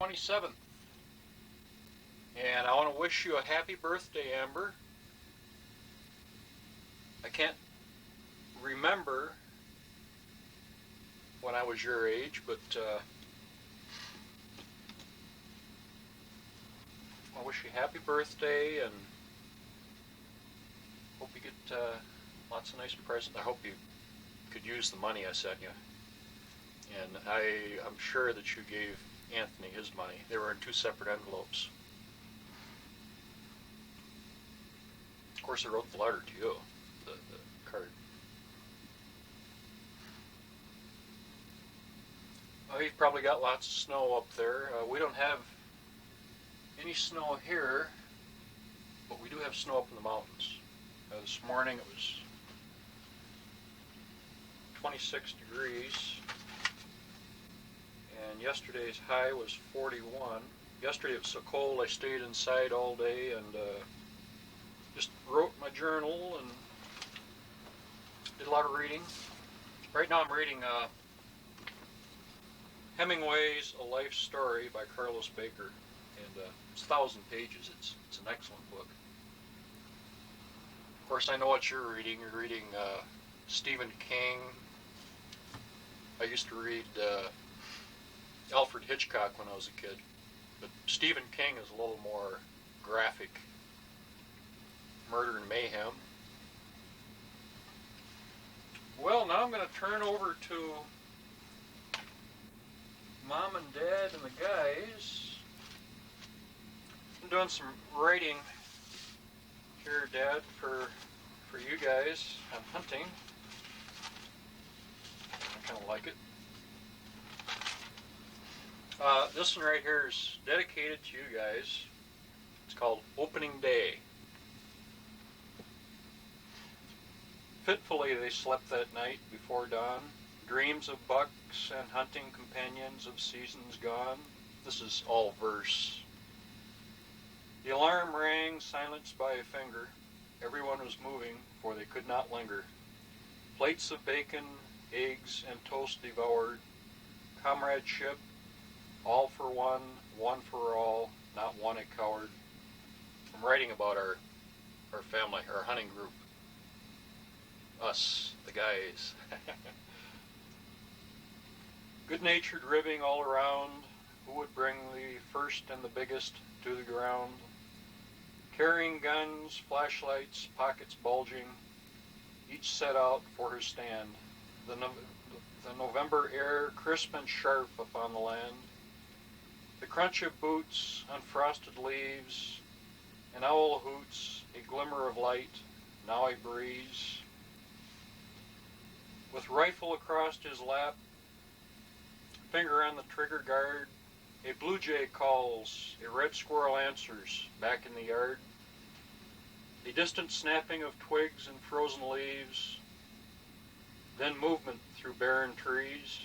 27th. And I want to wish you a happy birthday, Amber. I can't remember when I was your age, but I wish you a happy birthday and hope you get lots of nice presents. I hope you could use the money I sent you. And I'm sure that you gave Anthony his money. They were in two separate envelopes. Of course, I wrote the letter to you, the card. Oh, you've probably got lots of snow up there. We don't have any snow here, but we do have snow up in the mountains. This morning it was 26 degrees, and yesterday's high was 41. Yesterday it was so cold I stayed inside all day and just wrote my journal and did a lot of reading. Right now I'm reading Hemingway's A Life Story by Carlos Baker, and it's 1,000 pages. It's an excellent book. Of course, I know what you're reading. You're reading Stephen King. I used to read Alfred Hitchcock when I was a kid, but Stephen King is a little more graphic. Murder and mayhem. Well, now I'm going to turn over to Mom and Dad and the guys. I'm doing some writing here, Dad, for you guys. I'm hunting. I kind of like it. This one right here is dedicated to you guys. It's called Opening Day. Fitfully they slept that night before dawn, dreams of bucks and hunting companions of seasons gone. This is all verse. The alarm rang, silenced by a finger. Everyone was moving, for they could not linger. Plates of bacon, eggs, and toast devoured. Comradeship, all for one for all, not one a coward. I'm writing about our family, our hunting group. Us, the guys. Good-natured ribbing all around. Who would bring the first and the biggest to the ground? Carrying guns, flashlights, pockets bulging, each set out for her stand. The November air crisp and sharp upon the land. The crunch of boots, unfrosted leaves, an owl hoots, a glimmer of light, now a breeze. With rifle across his lap, finger on the trigger guard, a blue jay calls, a red squirrel answers, back in the yard. A distant snapping of twigs and frozen leaves, then movement through barren trees.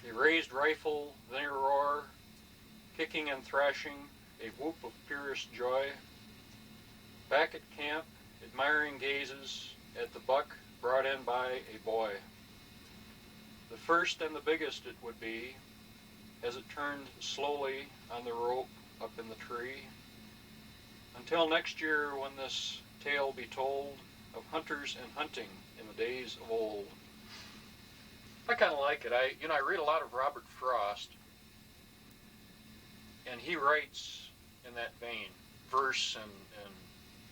A raised rifle, then a roar, kicking and thrashing, a whoop of purest joy. Back at camp, admiring gazes at the buck brought in by a boy. The first and the biggest it would be, as it turned slowly on the rope up in the tree. Until next year, when this tale be told of hunters and hunting in the days of old. I kind of like it. I read a lot of Robert Frost, and he writes in that vein, verse and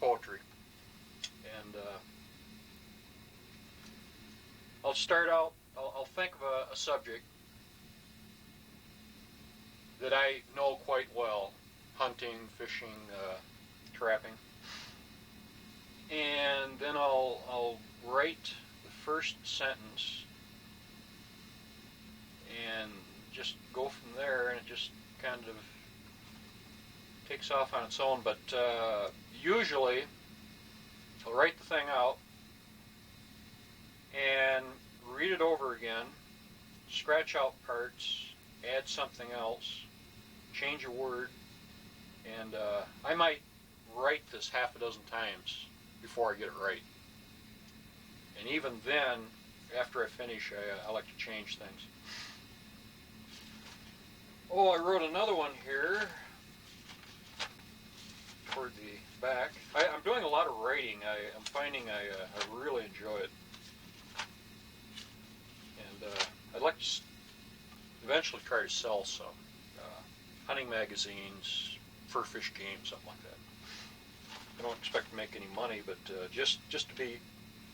poetry. And I'll start out, I'll think of a subject that I know quite well, hunting, fishing, trapping. And then I'll write the first sentence and just go from there, and it just kind of takes off on its own. But usually I'll write the thing out and read it over again, scratch out parts, add something else, change a word, and I might write this half a dozen times before I get it right. And even then, after I finish, I like to change things. Oh, I wrote another one here toward the back. I'm doing a lot of writing. I'm finding I really enjoy it. And I'd like to eventually try to sell some hunting magazines, fur fish games, something like that. I don't expect to make any money, but just to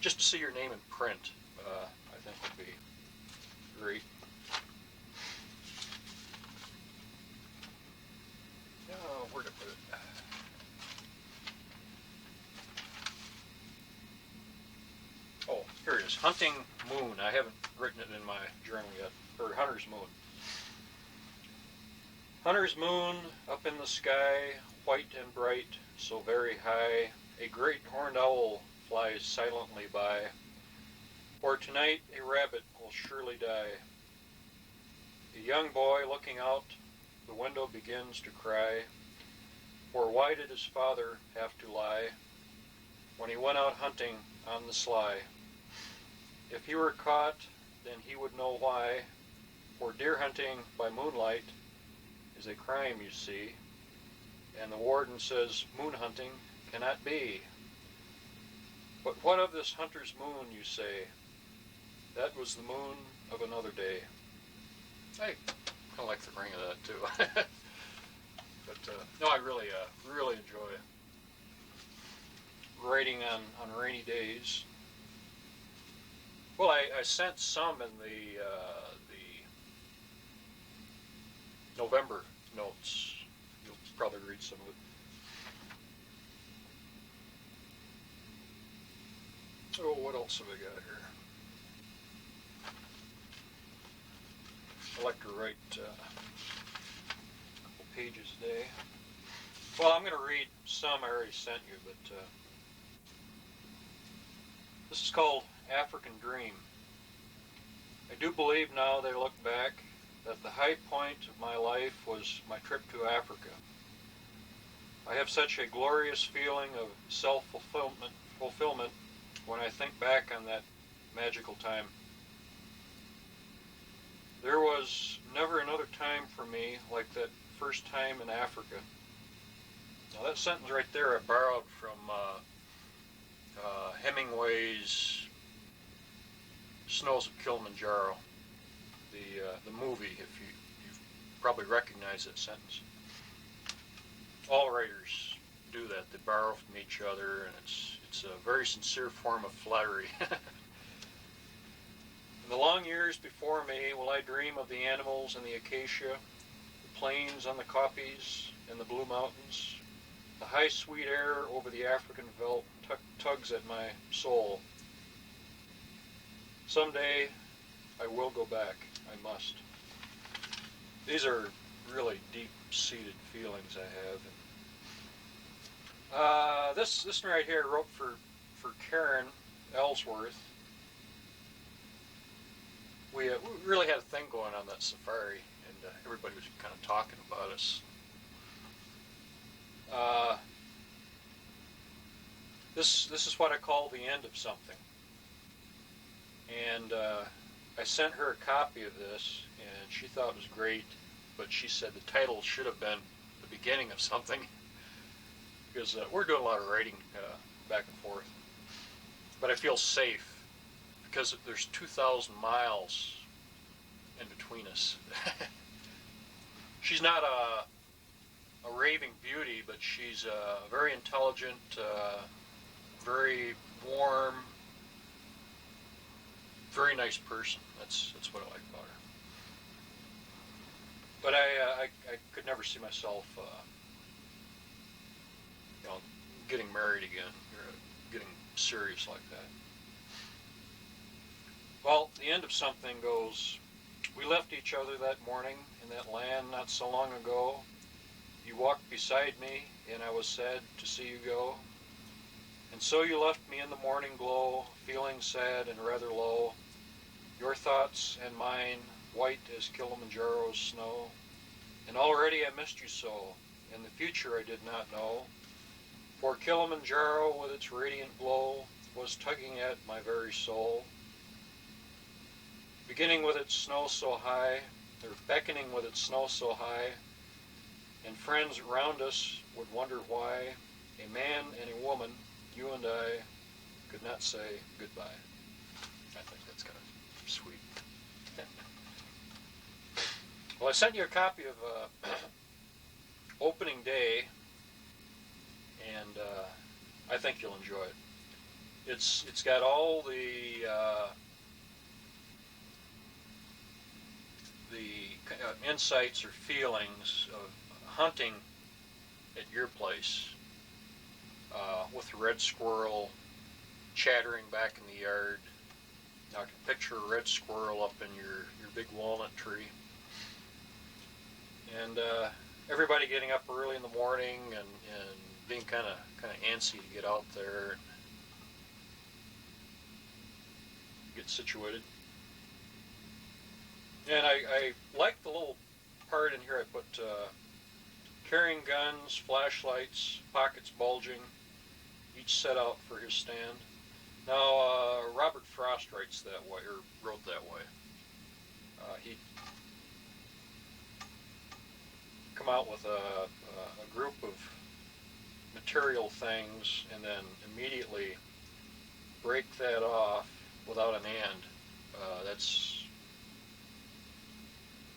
see your name in print, I think would be great. Oh, where'd I put it? Oh, here it is. Hunting Moon. I haven't written it in my journal yet. Or Hunter's Moon. Hunter's moon, up in the sky, white and bright, so very high, a great horned owl flies silently by. For tonight a rabbit will surely die. A young boy looking out the window begins to cry, for why did his father have to lie when he went out hunting on the sly? If he were caught, then he would know why, for deer hunting by moonlight is a crime, you see, and the warden says moon hunting cannot be. But what of this hunter's moon, you say? That was the moon of another day. I kind of like the ring of that too. But no, I really enjoy writing on rainy days. Well, I sent some in the November notes. You'll probably read some of it. Oh, what else have I got here? I like to write a couple pages a day. Well, I'm going to read some I already sent you, but this is called African Dream. I do believe now that I look back that the high point of my life was my trip to Africa. I have such a glorious feeling of self-fulfillment when I think back on that magical time. There was never another time for me like that first time in Africa. Now that sentence right there I borrowed from Hemingway's Snows of Kilimanjaro, the movie, if you've probably recognize that sentence. All writers do that. They borrow from each other, and it's a very sincere form of flattery. In the long years before me will I dream of the animals in the acacia, the plains on the kopjes and the blue mountains. The high sweet air over the African veldt tugs at my soul. Someday I will go back. I must. These are really deep-seated feelings I have. This one right here I wrote for Karen Ellsworth. We really had a thing going on that safari, and everybody was kind of talking about us. This is what I call the end of something. And I sent her a copy of this, and she thought it was great, but she said the title should have been the beginning of something, because we're doing a lot of writing back and forth. But I feel safe, because there's 2,000 miles in between us. She's not a raving beauty, but she's a very intelligent, very warm, very nice person. That's what I like about her. But I could never see myself, getting married again, or getting serious like that. Well, the end of something goes, we left each other that morning in that land not so long ago. You walked beside me, and I was sad to see you go. And so you left me in the morning glow, feeling sad and rather low. Your thoughts and mine, white as Kilimanjaro's snow. And already I missed you so, and the future I did not know. For Kilimanjaro with its radiant glow was tugging at my very soul. Beginning with its snow so high, They're beckoning with its snow so high, and friends around us would wonder why a man and a woman, you and I, could not say goodbye. I think that's kind of sweet. Well, I sent you a copy of Opening Day, and I think you'll enjoy it. It's got all the insights or feelings of hunting at your place, with the red squirrel chattering back in the yard. Now I can picture a red squirrel up in your big walnut tree, and everybody getting up early in the morning and being kind of antsy to get out there and get situated. And I like the little part in here I put carrying guns, flashlights, pockets bulging, each set out for his stand. Now, Robert Frost writes that way, or wrote that way. He'd come out with a group of material things and then immediately break that off without an and. That's,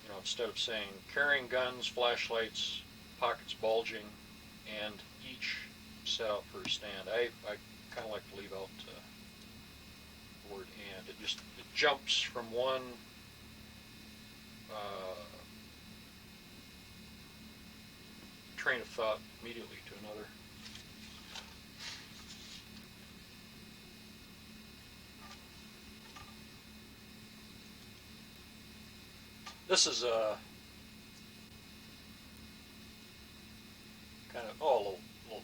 you know, instead of saying carrying guns, flashlights, pockets bulging, and each set out for a stand, I kind of like to leave out the word and. It jumps from one train of thought immediately to another. This is kind of, a little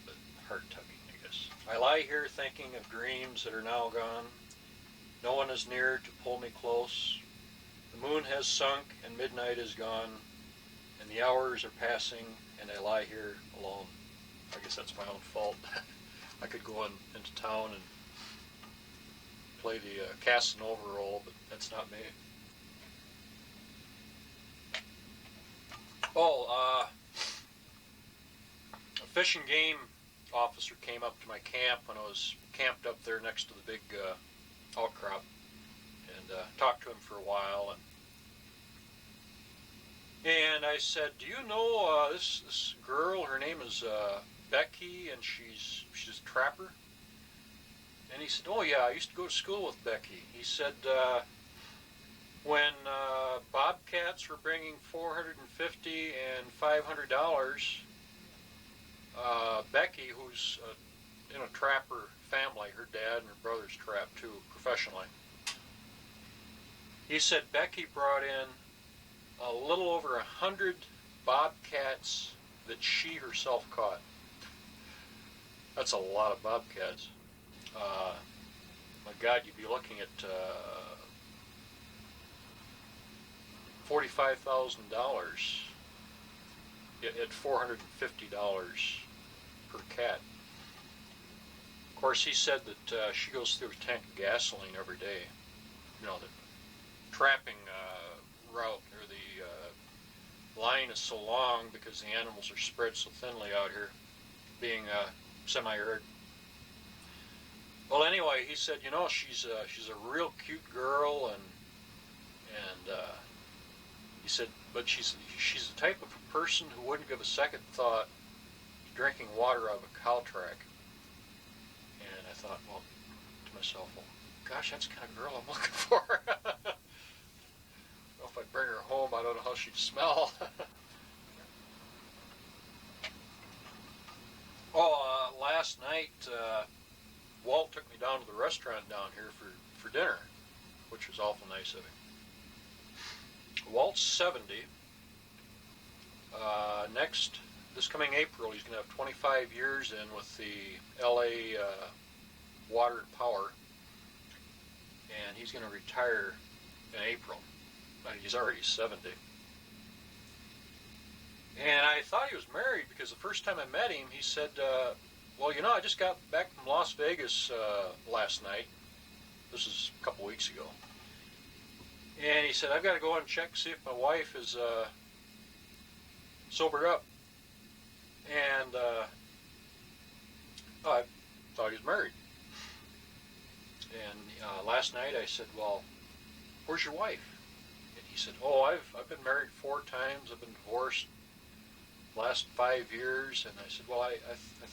bit heart-tugging, I guess. I lie here thinking of dreams that are now gone. No one is near to pull me close. The moon has sunk and midnight is gone, and the hours are passing, and I lie here alone. I guess that's my own fault. I could go into town and play the Casanova role, but that's not me. A fish and game officer came up to my camp when I was camped up there next to the big outcrop, and talked to him for a while, and I said, "Do you know this girl? Her name is Becky, and she's a trapper." And he said, "Oh yeah, I used to go to school with Becky." He said, when bobcats were bringing $450 and $500, Becky, who's in a trapper family, her dad and her brothers trap too professionally. He said Becky brought in a little over 100 bobcats that she herself caught. That's a lot of bobcats. My God, you'd be looking at $45,000 at $450 per cat. Of course, he said that she goes through a tank of gasoline every day. You know, the trapping route, or the line is so long because the animals are spread so thinly out here, being semi-arid. Well, anyway, he said, you know, she's a real cute girl, and he said, but she's the type of person who wouldn't give a second thought to drinking water out of a cow track. And I thought, well, to myself, well, gosh, that's the kind of girl I'm looking for. Well, if I bring her home, I don't know how she'd smell. Last night, Walt took me down to the restaurant down here for dinner, which was awful nice of him. Walt's 70. This coming April, he's going to have 25 years in with the LA Water and Power, and he's going to retire in April. And he's already 70. And I thought he was married because the first time I met him, he said, well, you know, I just got back from Las Vegas last night. This is a couple weeks ago. And he said, I've got to go and check, see if my wife is sobered up. And I thought he was married. And last night I said, well, where's your wife? And he said, oh, I've been married 4 times. I've been divorced last 5 years. And I said, well, I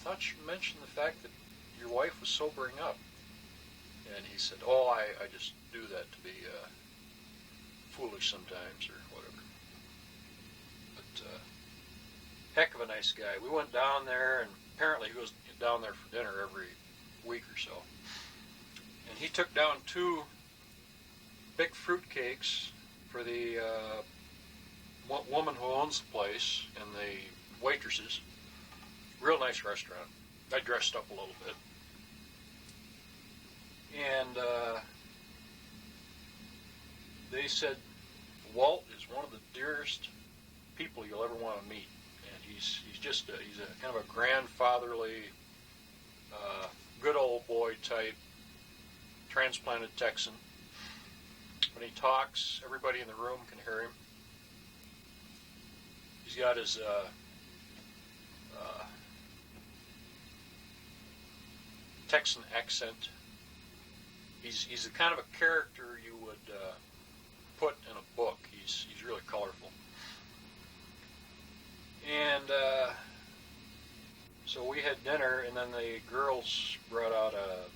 thought you mentioned the fact that your wife was sobering up. And he said, oh, I just do that to be foolish sometimes or whatever. But heck of a nice guy. We went down there, and apparently he goes down there for dinner every week or so. And he took down 2 big fruit cakes for the woman who owns the place and the waitresses. Real nice restaurant. I dressed up a little bit. And they said Walt is one of the dearest people you'll ever want to meet, and he's just he's a kind of a grandfatherly, good old boy type, transplanted Texan. When he talks, everybody in the room can hear him. He's got his Texan accent. He's the kind of a character you would put in a book. He's really colorful. And so we had dinner, and then the girls brought out a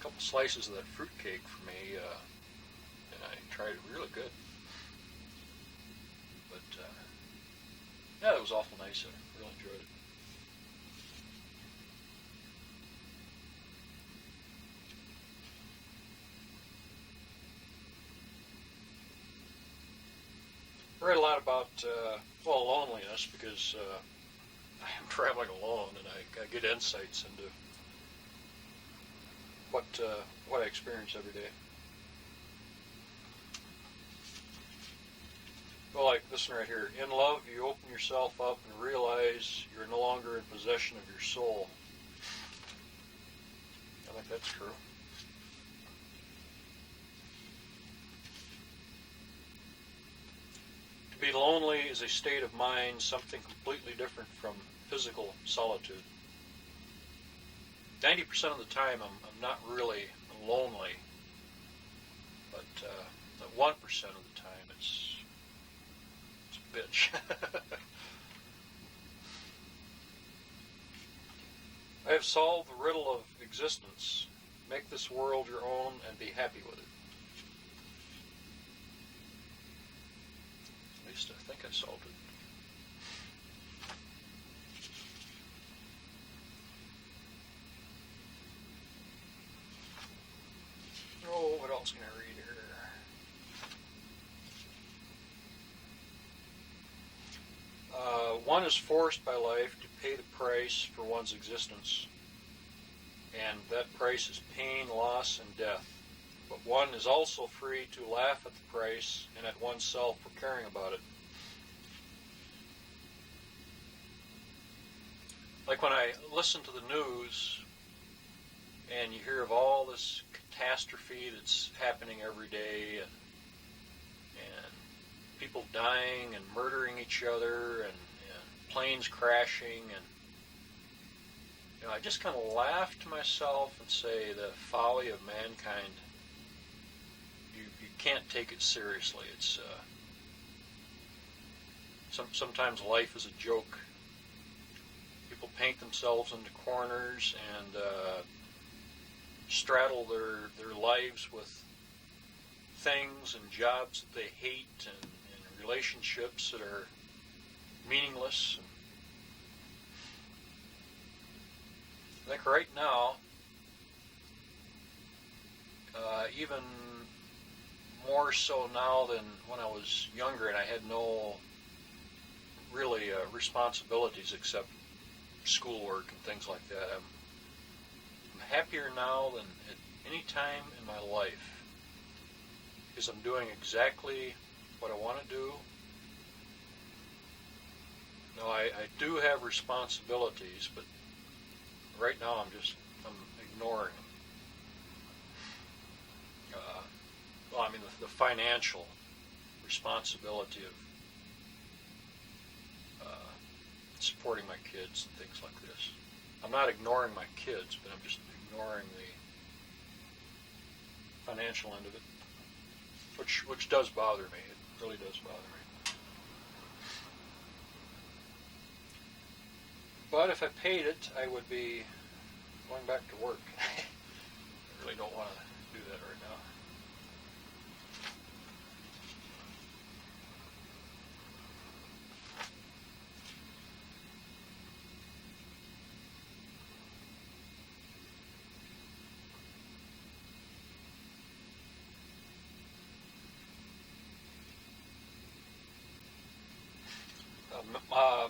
couple slices of that fruitcake for me, and I tried it. Really good. But yeah, it was awful nice. I really enjoyed it. I read a lot about, loneliness, because I am traveling alone, and I get insights into what I experience every day. Well, like this one right here. In love, you open yourself up and realize you're no longer in possession of your soul. I think that's true. To be lonely is a state of mind, something completely different from physical solitude. 90% of the time, I'm not really lonely, but the 1% of the time, it's a bitch. I have solved the riddle of existence. Make this world your own and be happy with it. At least I think I solved it. Oh, what else can I read here? One is forced by life to pay the price for one's existence, and that price is pain, loss, and death. But one is also free to laugh at the price and at oneself for caring about it. Like when I listen to the news and you hear of all this catastrophe that's happening every day, and people dying and murdering each other, and planes crashing, and I just kind of laugh to myself and say the folly of mankind. You can't take it seriously. It's sometimes life is a joke. People paint themselves into corners and straddle their lives with things and jobs that they hate, and relationships that are meaningless. I think right now, even more so now than when I was younger and I had no really responsibilities except schoolwork and things like that, I'm happier now than at any time in my life, because I'm doing exactly what I want to do. No, I do have responsibilities, but right now I'm ignoring them. well, I mean, the financial responsibility of supporting my kids and things like this. I'm not ignoring my kids, but I'm just ignoring the financial end of it, which does bother me. It really does bother me. But if I paid it, I would be going back to work. I really don't want to do that right now.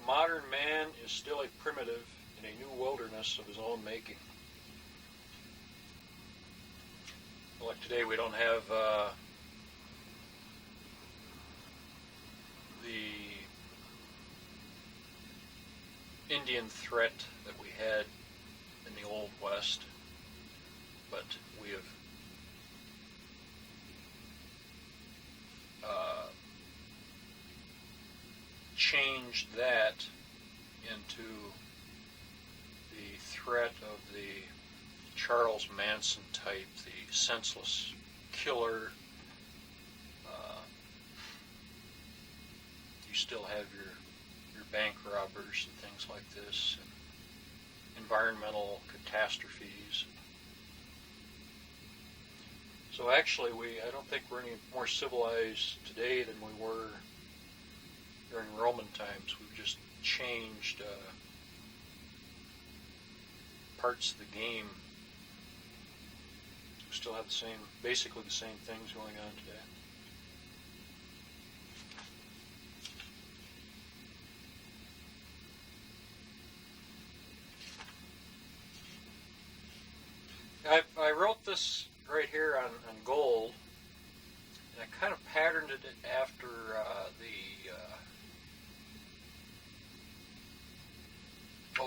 Modern man is still a primitive in a new wilderness of his own making. Like today, we don't have the Indian threat that we had in the Old West, but we have changed that into the threat of the Charles Manson type, the senseless killer. You still have your bank robbers and things like this, and environmental catastrophes. So actually, I don't think we're any more civilized today than we were during Roman times. We've just changed parts of the game. We still have basically the same things going on today. I wrote this right here on gold, and I kind of patterned it after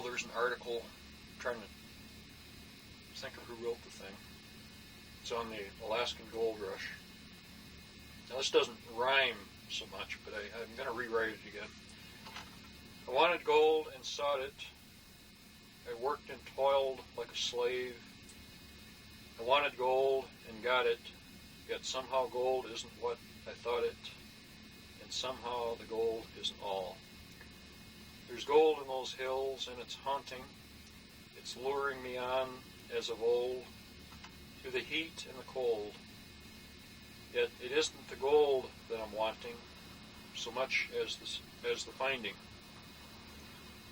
there's an article. I'm trying to think of who wrote the thing. It's on the Alaskan Gold Rush. Now this doesn't rhyme so much, but I'm going to rewrite it again. I wanted gold and sought it. I worked and toiled like a slave. I wanted gold and got it, yet somehow gold isn't what I thought it, and somehow the gold isn't all. There's gold in those hills, and it's haunting. It's luring me on as of old, through the heat and the cold. Yet it isn't the gold that I'm wanting, so much as the finding.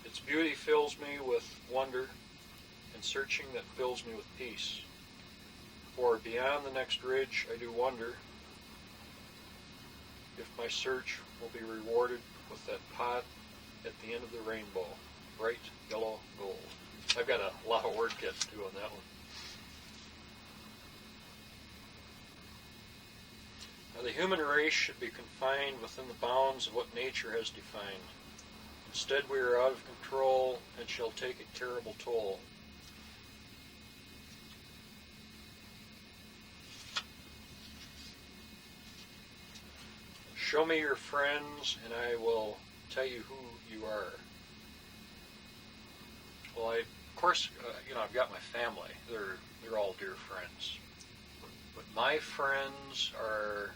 Its beauty fills me with wonder, and searching that fills me with peace. For beyond the next ridge I do wonder if my search will be rewarded with that pot at the end of the rainbow, bright yellow gold. I've got a lot of work yet to do on that one. Now, the human race should be confined within the bounds of what nature has defined. Instead, we are out of control and shall take a terrible toll. Show me your friends, and I will tell you who you are. Well, of course, I've got my family. They're all dear friends. But my friends are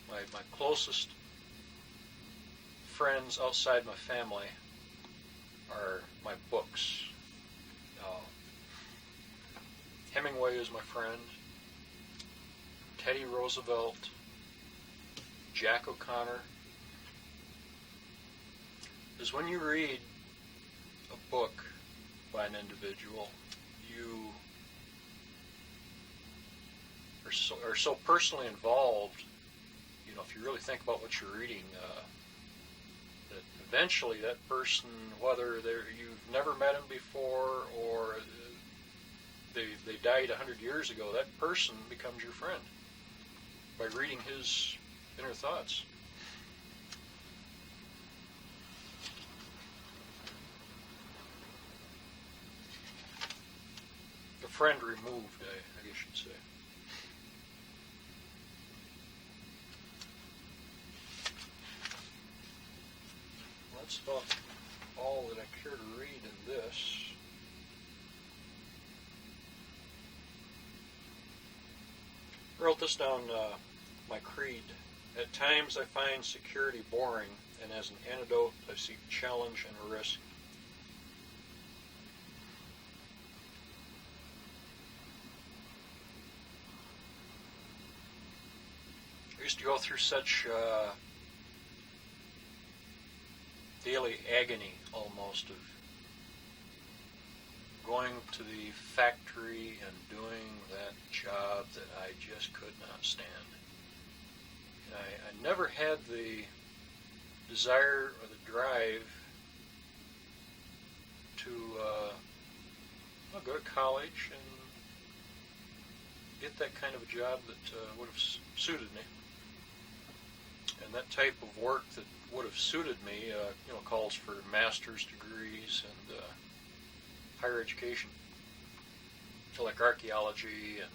my closest friends outside my family are my books. Hemingway is my friend. Teddy Roosevelt. Jack O'Connor. Because when you read a book by an individual, you are so personally involved, if you really think about what you're reading, that eventually that person, whether you've never met him before or they died 100 years ago, that person becomes your friend by reading his inner thoughts. A friend removed, I guess you'd say. That's about all that I care to read in this. I wrote this down, my creed. At times I find security boring, and as an antidote I seek challenge and risk. I used to go through such daily agony almost of going to the factory and doing that job that I just could not stand. And I never had the desire or the drive to go to college and get that kind of a job that would have suited me. And that type of work that would have suited me, calls for master's degrees and higher education, like archaeology and.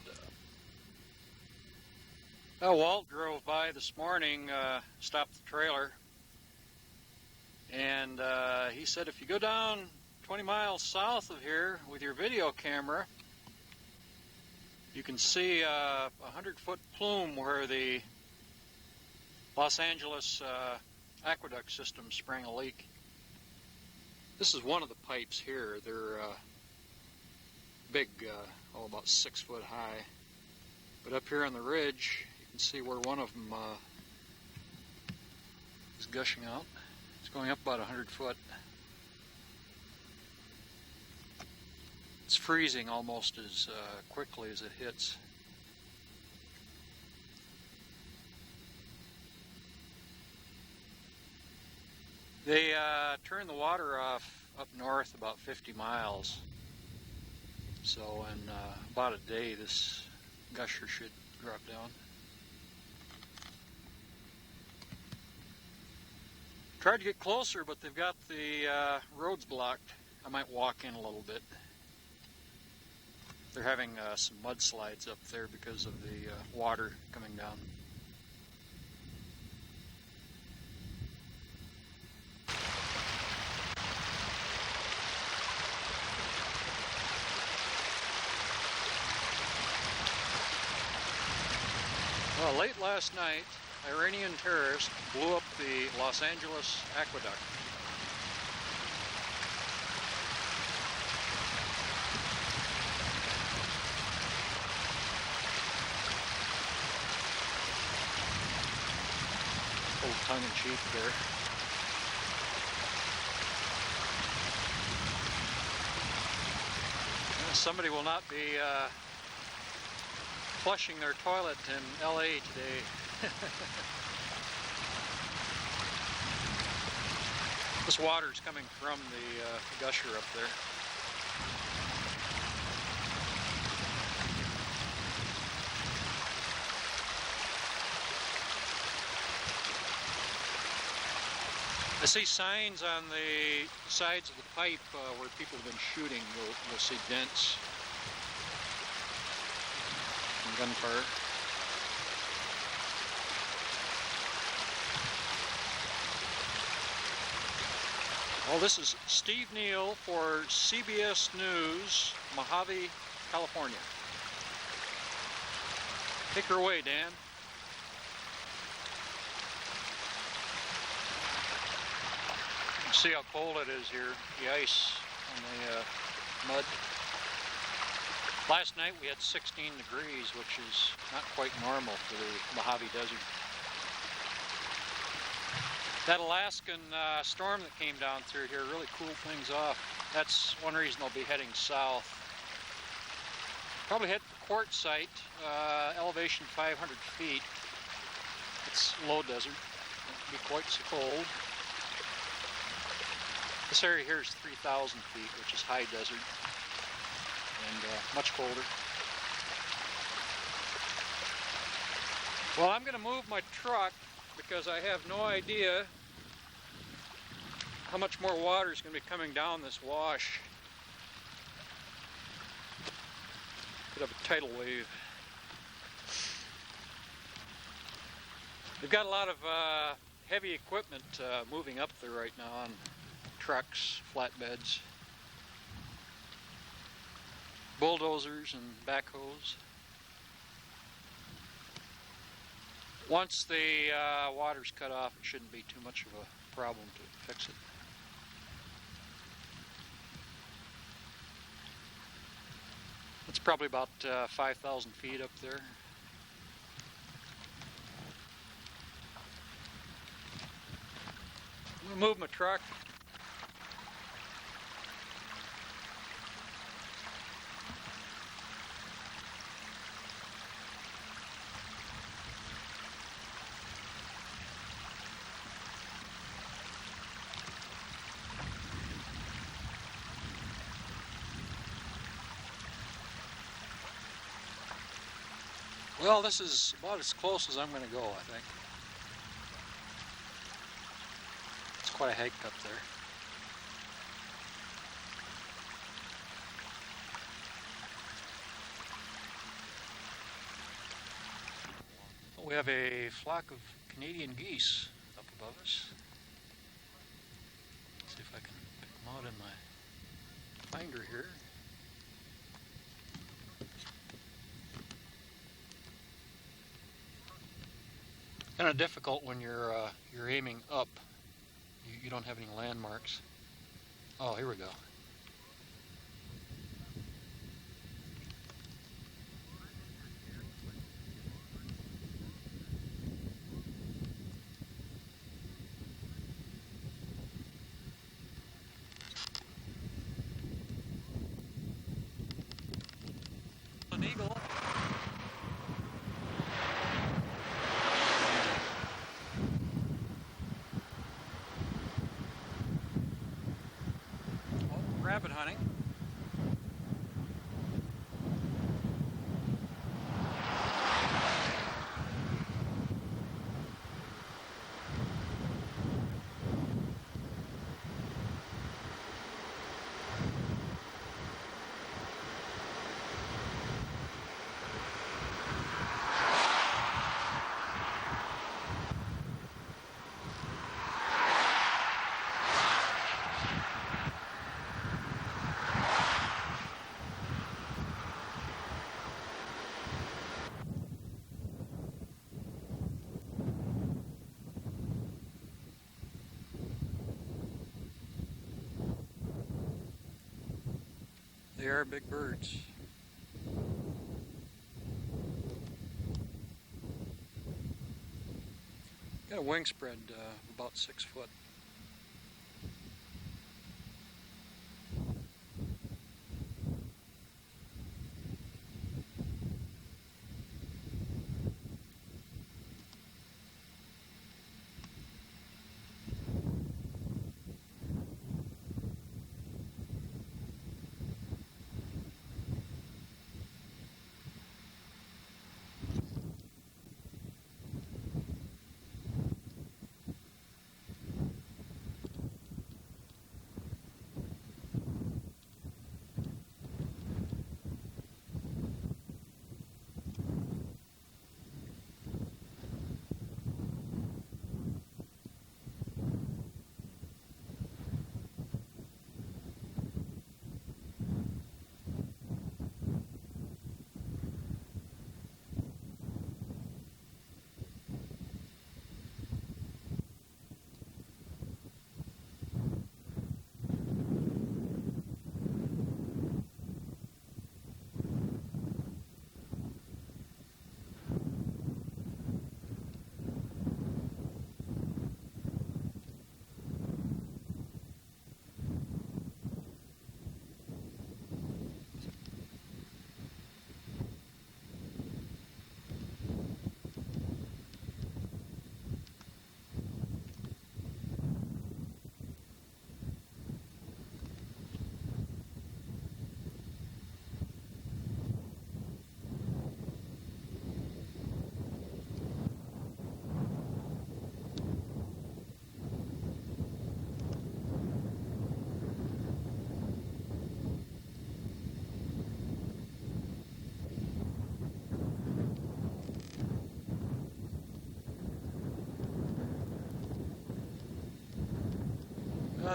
Walt drove by this morning, stopped the trailer, and he said, if you go down 20 miles south of here with your video camera, you can see a 100-foot plume where the Los Angeles aqueduct system sprang a leak. This is one of the pipes here. They're big, about 6 foot high. But up here on the ridge, you can see where one of them is gushing out. It's going up about 100 foot. It's freezing almost as quickly as it hits. They turn the water off up north about 50 miles. So in about a day, this gusher should drop down. Tried to get closer, but they've got the roads blocked. I might walk in a little bit. They're having some mudslides up there because of the water coming down. Well, late last night, Iranian terrorists blew up the Los Angeles aqueduct. Old tongue-in-cheek there. Somebody will not be flushing their toilet in LA today. This water's coming from the gusher up there. I see signs on the sides of the pipe where people have been shooting. You'll see dents. Gunfire. Well, this is Steve Kneale for CBS News, Mojave, California. Take her away, Dan. You can see how cold it is here, the ice and the mud. Last night we had 16 degrees, which is not quite normal for the Mojave Desert. That Alaskan storm that came down through here really cooled things off. That's one reason they'll be heading south. Probably hit the quartz site, elevation 500 feet. It's low desert. Won't be quite so cold. This area here is 3,000 feet, which is high desert. And much colder. Well, I'm going to move my truck because I have no idea how much more water is going to be coming down this wash. Could have a tidal wave. We've got a lot of heavy equipment moving up there right now on trucks, flatbeds, bulldozers and backhoes. Once the water's cut off, it shouldn't be too much of a problem to fix it. It's probably about 5,000 feet up there. I'm going to move my truck. Well, this is about as close as I'm going to go, I think. It's quite a hike up there. We have a flock of Canadian geese up above us. Let's see if I can pick them out in my finder here. Kind of difficult when you're aiming up. You don't have any landmarks. Oh, here we go. An eagle. Rabbit hunting. They are big birds. Got a wingspread of about 6 foot.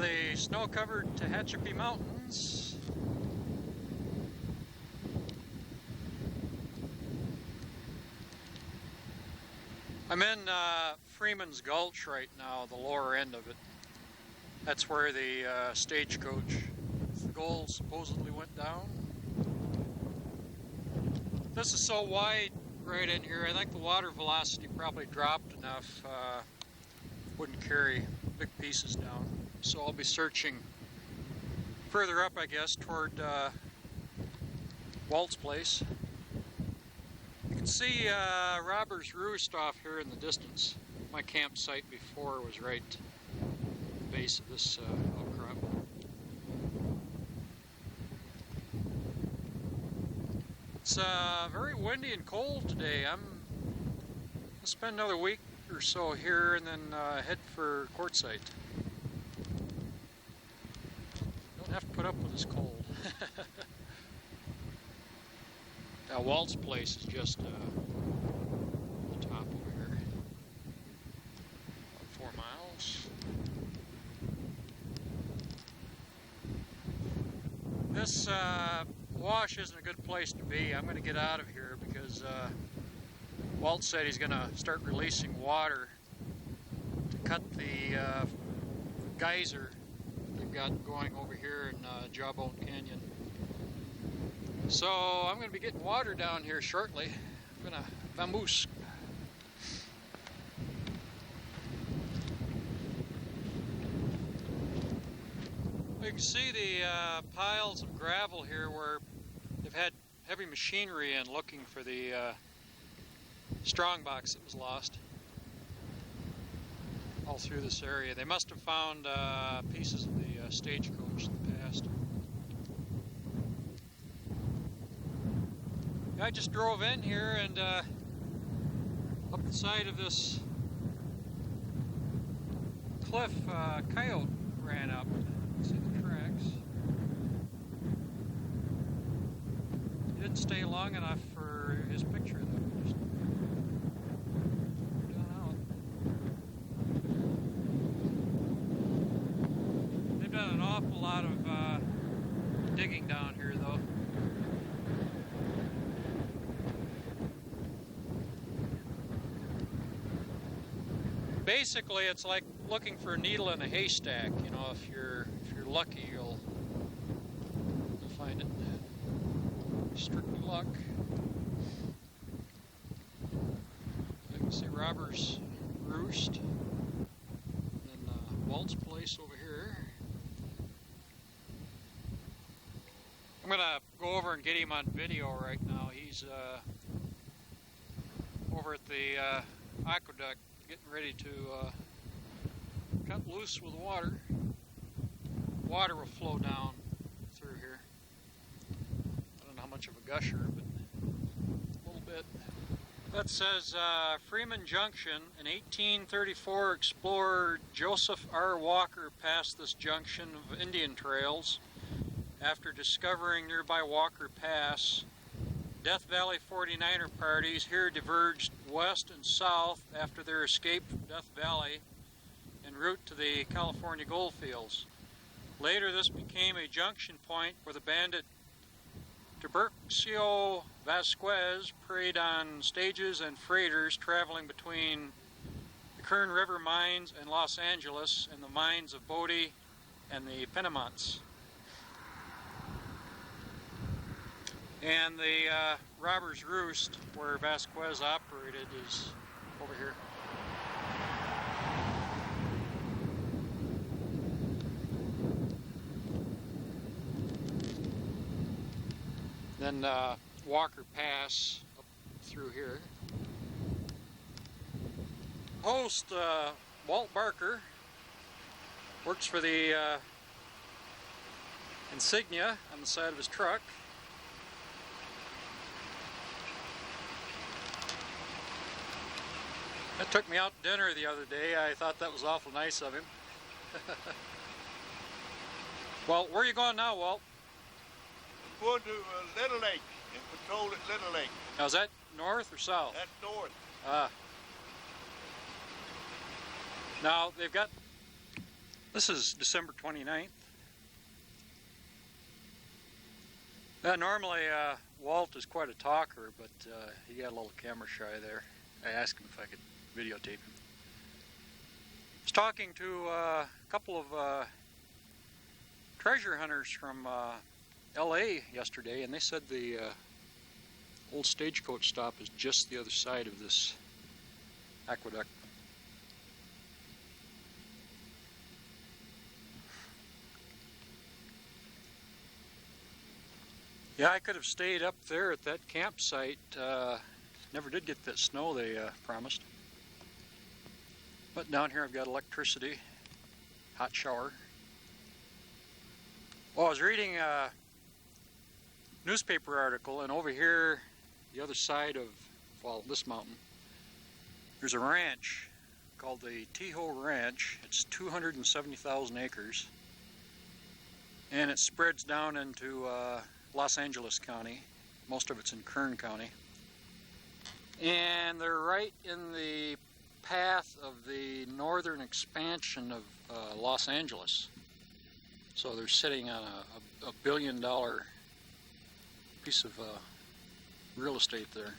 The snow-covered Tehachapi Mountains. I'm in Freeman's Gulch right now, the lower end of it. That's where the stagecoach, the goal supposedly went down. This is so wide right in here, I think the water velocity probably dropped enough, wouldn't carry big pieces down. So I'll be searching further up, I guess, toward Walt's place. You can see Robber's Roost off here in the distance. My campsite before was right at the base of this outcrop. It's very windy and cold today. I'm gonna spend another week or so here and then head for Quartzsite. Don't have to put up with this cold. Now Walt's place is just the top over here. About 4 miles. This wash isn't a good place to be. I'm going to get out of here because Walt said he's going to start releasing water to cut the geyser they've got going over here in Jawbone Canyon. So I'm going to be getting water down here shortly. I'm going to vamoose. You can see the piles of gravel here where they've had heavy machinery in looking for the strongbox that was lost all through this area. They must have found pieces of the stagecoach in the past. I just drove in here and up the side of this cliff, coyote ran up. See the tracks. He didn't stay long enough for his picture though. Just down out. They've done an awful lot of digging down here though. Basically, it's like looking for a needle in a haystack. You know, if you're lucky, you'll find it. Strictly luck. You can see Robber's Roost, and then Walt's place over here. I'm gonna go over and get him on video right now. He's over at the aqueduct, getting ready to cut loose with water. Water will flow down through here. I don't know how much of a gusher, but a little bit. That says Freeman Junction. In 1834, explorer Joseph R. Walker passed this junction of Indian trails. After discovering nearby Walker Pass, Death Valley 49er parties here diverged west and south after their escape from Death Valley en route to the California goldfields. Later this became a junction point where the bandit Tiburcio Vasquez preyed on stages and freighters traveling between the Kern River mines and Los Angeles and the mines of Bodie and the Penamonts. And the Robber's Roost, where Vasquez operated, is over here. Then Walker Pass up through here. Host Walt Barker works for the insignia on the side of his truck. That took me out to dinner the other day. I thought that was awful nice of him. Well, where are you going now, Walt? I'm going to Little Lake and patrol at Little Lake. Now, is that north or south? That's north. Now, they've got This is December 29th. Normally Walt is quite a talker, but he got a little camera shy there. I asked him if I could videotape him. I was talking to a couple of treasure hunters from LA yesterday, and they said the old stagecoach stop is just the other side of this aqueduct. Yeah, I could have stayed up there at that campsite. Never did get that snow they promised. But down here I've got electricity, hot shower. Well, I was reading a newspaper article, and over here, the other side of, well, this mountain, there's a ranch called the Tejo Ranch. It's 270,000 acres, and it spreads down into Los Angeles County. Most of it's in Kern County. And they're right in the path of the northern expansion of Los Angeles. So they're sitting on a $1 billion piece of real estate there.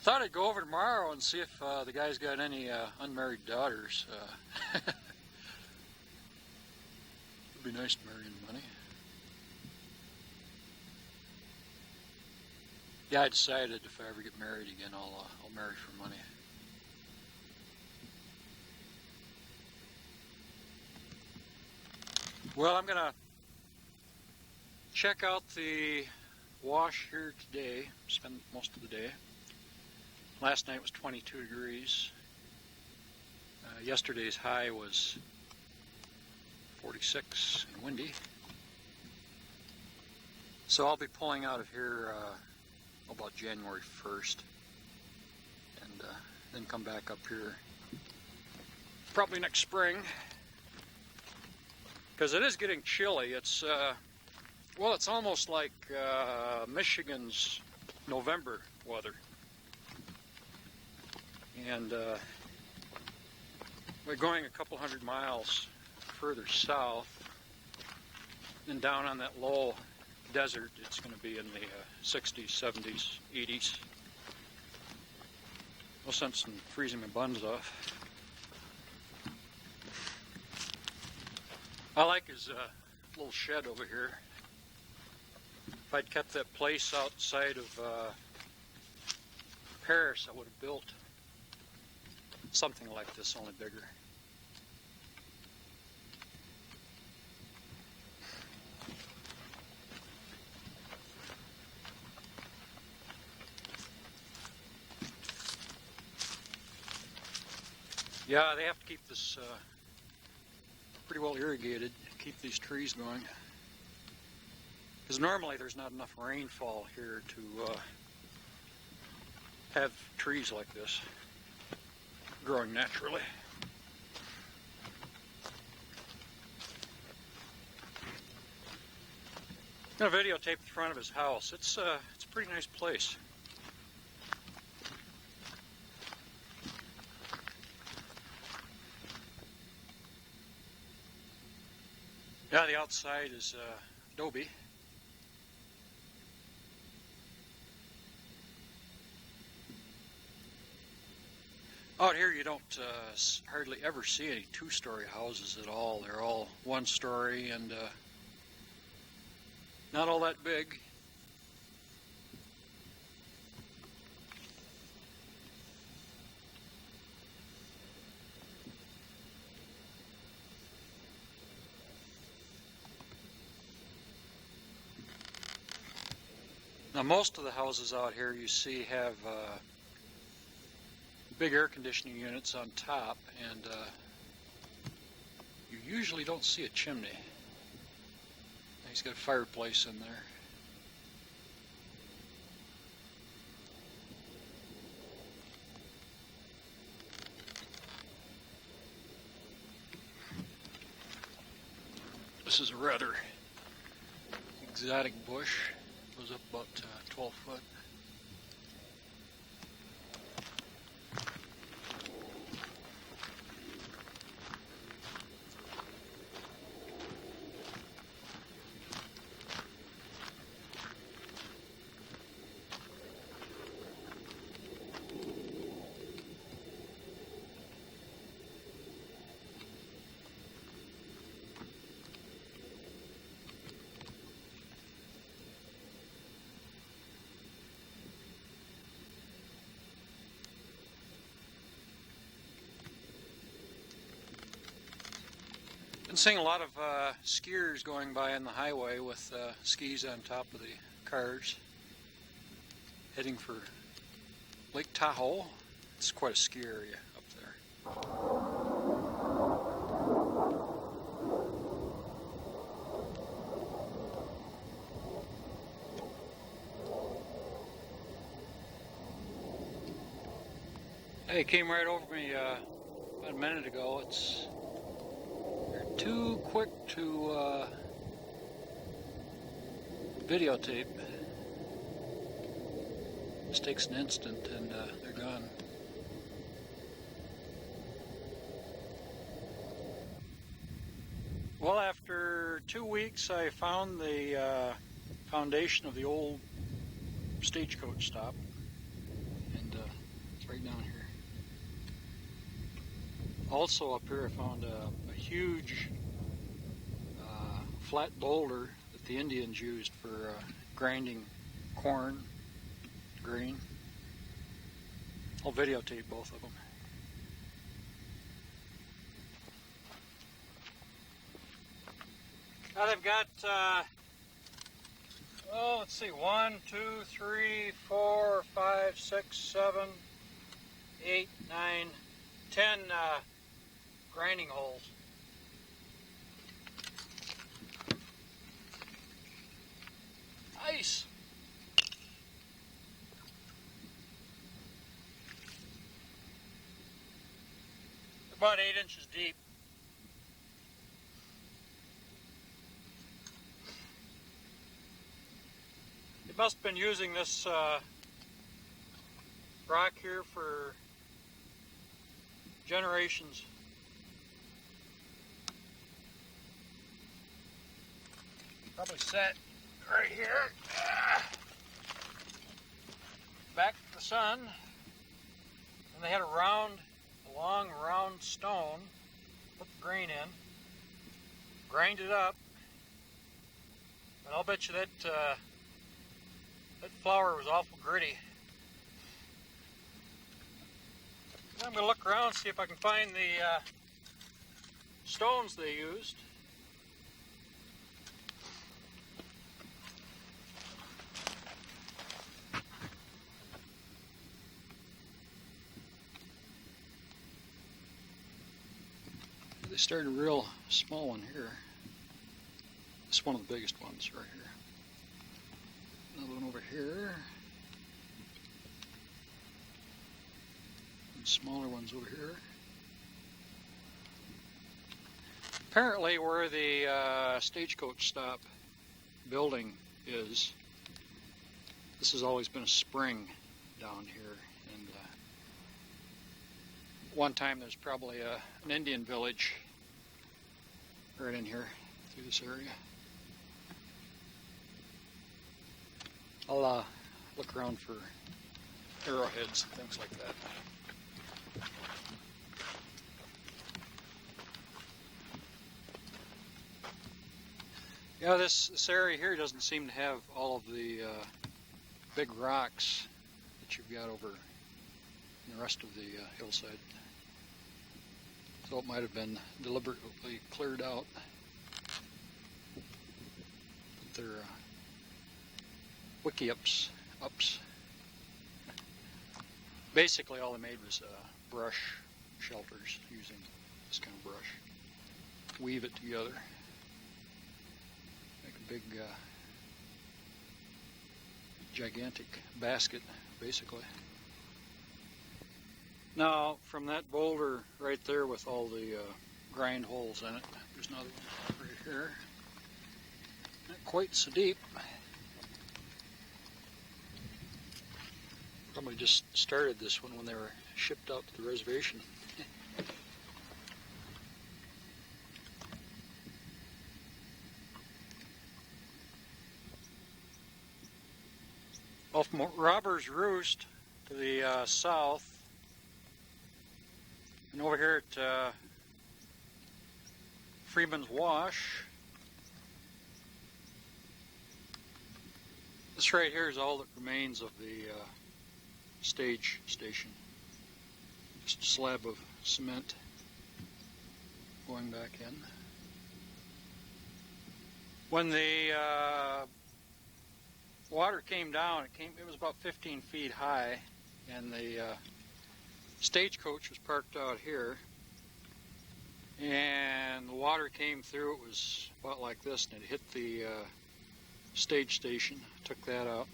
Thought I'd go over tomorrow and see if the guy's got any unmarried daughters. It'd be nice to marry in money. Yeah, I decided if I ever get married again, I'll marry for money. Well, I'm gonna check out the wash here today, spend most of the day. Last night was 22 degrees. Yesterday's high was 46 and windy. So I'll be pulling out of here about January 1st, and then come back up here probably next spring, because it is getting chilly. It's well, it's almost like Michigan's November weather, and we're going a couple hundred miles further south, and down on that low desert, it's going to be in the 60s, 70s, 80s. No sense in freezing my buns off. I like his little shed over here. If I'd kept that place outside of Paris, I would have built something like this, only bigger. Yeah, they have to keep this pretty well irrigated, keep these trees going. Because normally there's not enough rainfall here to have trees like this growing naturally. I'm going to videotape the front of his house. It's a pretty nice place. Yeah, the outside is adobe. Out here you don't hardly ever see any two-story houses at all. They're all one-story and not all that big. Now, most of the houses out here you see have big air conditioning units on top, and you usually don't see a chimney. He's got a fireplace in there. This is a rather exotic bush. Goes up about 12 foot. Been seeing a lot of skiers going by on the highway with skis on top of the cars, heading for Lake Tahoe. It's quite a ski area up there. Hey, it came right over me about a minute ago. They're too quick to videotape. Just takes an instant and they're gone. Well, after 2 weeks, I found the foundation of the old stagecoach stop, and it's right down here. Also up here, I found a huge flat boulder that the Indians used for grinding corn, grain. I'll videotape both of them. Now they've got, let's see, 1, 2, 3, 4, 5, 6, 7, 8, 9, 10 grinding holes. Nice. About 8 inches deep. They must have been using this rock here for generations. Probably set right here. Back to the sun. And they had a long round stone. Put the grain in. Grind it up. But I'll bet you that that flour was awful gritty. Now I'm going to look around and see if I can find the stones they used. They started a real small one here. This is one of the biggest ones right here. Another one over here. And smaller ones over here. Apparently where the stagecoach stop building is, this has always been a spring down here. And one time there's probably an Indian village right in here through this area. I'll look around for arrowheads and things like that. Yeah, this area here doesn't seem to have all of the big rocks that you've got over in the rest of the hillside. So it might have been deliberately cleared out. But they're wiki-ups. Basically all they made was brush shelters using this kind of brush. Weave it together. Make a big gigantic basket, basically. Now, from that boulder right there with all the grind holes in it, there's another one right here. Not quite so deep. Probably just started this one when they were shipped out to the reservation. Off Robber's Roost to the south, and over here at Freeman's Wash. This right here is all that remains of the stage station. Just a slab of cement going back in. When the water came down, it was about 15 feet high, and the stagecoach was parked out here, and the water came through. It was about like this, and it hit the stage station, took that out.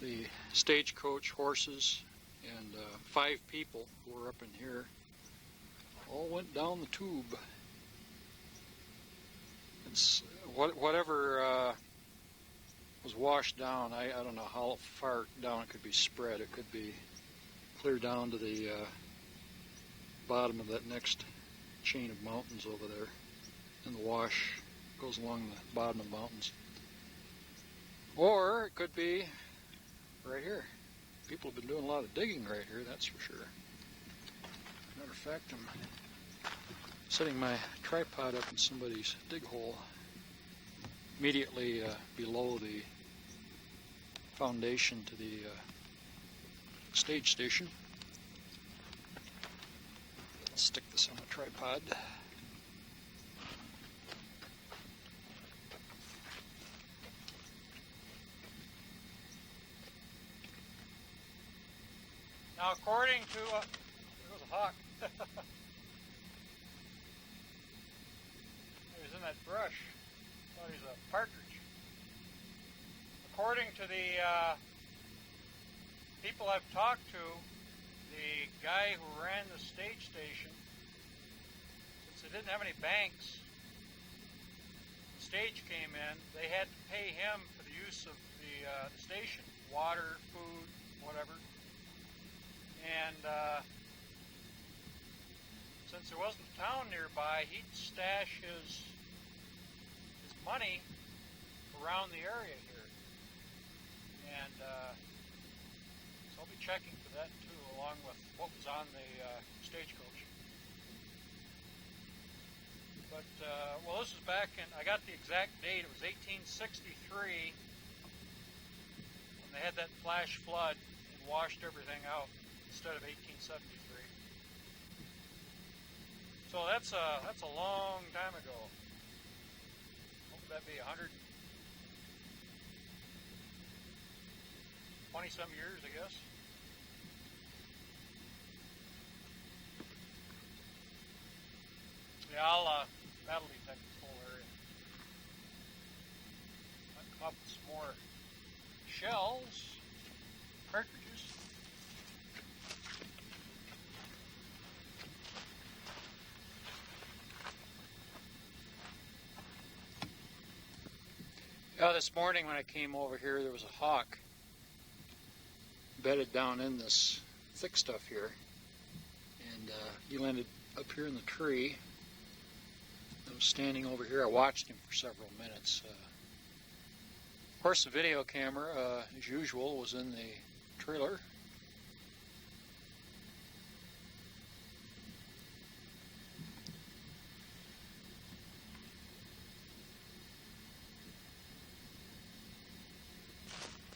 The stagecoach, horses, and 5 people who were up in here all went down the tube. It's whatever was washed down. I don't know how far down it could be spread. It could be clear down to the bottom of that next chain of mountains over there, and the wash goes along the bottom of the mountains. Or it could be right here. People have been doing a lot of digging right here, that's for sure. Matter of fact, I'm setting my tripod up in somebody's dig hole immediately below the foundation to the stage station. Let's stick this on the tripod. Now, according to there was a hawk. He was in that brush. Thought he's a partridge. According to the people I've talked to, the guy who ran the stage station, since they didn't have any banks, the stage came in, they had to pay him for the use of the station, water, food, whatever. And since there wasn't a town nearby, he'd stash his money around the area here. And so I'll be checking for that too, along with what was on the stagecoach. But, well, this is back in, I got the exact date, it was 1863, when they had that flash flood and washed everything out, instead of 1873. So that's a long time ago. What would that be, 120-some years, I guess? Yeah, I'll metal detect this whole area. I'll come up with some more shells, cartridges. This morning when I came over here, there was a hawk bedded down in this thick stuff here, and he landed up here in the tree. I was standing over here. I watched him for several minutes. Of course, the video camera, as usual, was in the trailer.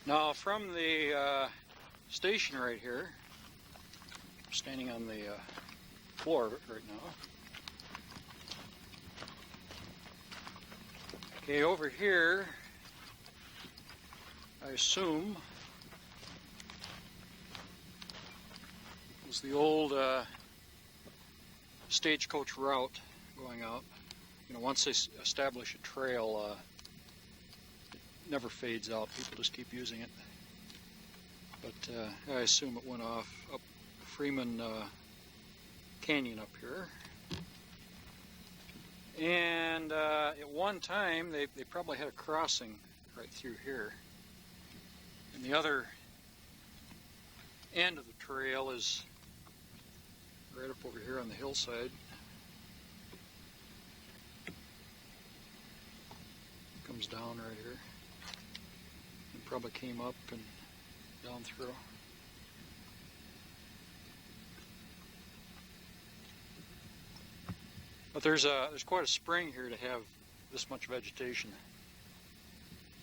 Now, from the station right here, I'm standing on the floor right now. Okay, over here, I assume, was the old stagecoach route going out. You know, once they establish a trail, never fades out. People just keep using it. But I assume it went off up Freeman Canyon up here. And at one time, they probably had a crossing right through here. And the other end of the trail is right up over here on the hillside. Comes down right here. Probably came up and down through. But there's quite a spring here to have this much vegetation.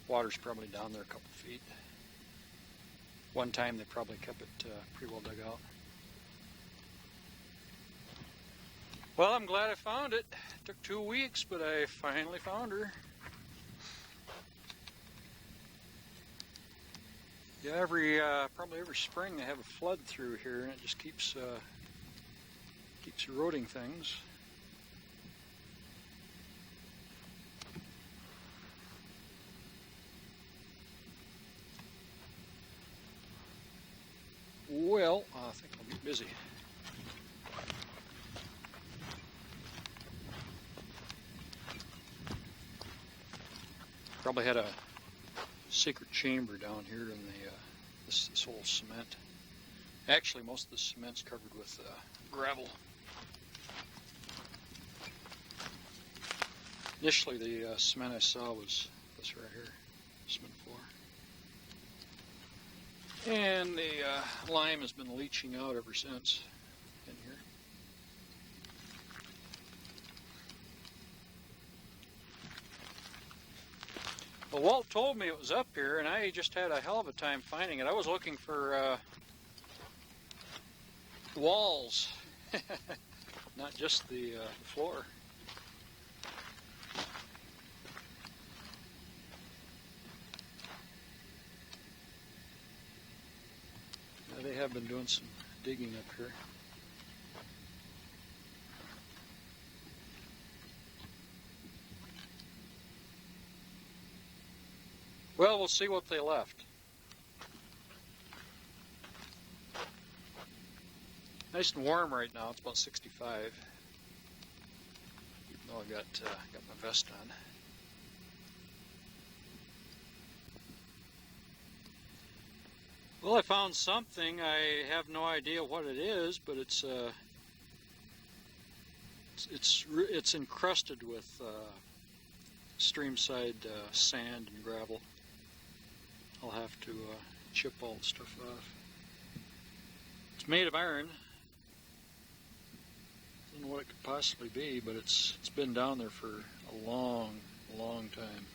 Water's probably down there a couple feet. One time they probably kept it pretty well dug out. Well, I'm glad I found it. It took 2 weeks, but I finally found her. Yeah, probably every spring they have a flood through here, and it just keeps eroding things. Well, I think I'll get busy. Probably had a secret chamber down here in the this whole cement. Actually, most of the cement's covered with gravel. Initially, the cement I saw was this right here, cement floor. And the lime has been leaching out ever since in here. Well, Walt told me it was up here, and I just had a hell of a time finding it. I was looking for walls, not just the floor. Now, they have been doing some digging up here. Well, we'll see what they left. Nice and warm right now. It's about 65. Even though I got my vest on. Well, I found something. I have no idea what it is, but it's encrusted with streamside sand and gravel. I'll have to chip all the stuff off. It's made of iron. I don't know what it could possibly be, but it's been down there for a long, long time.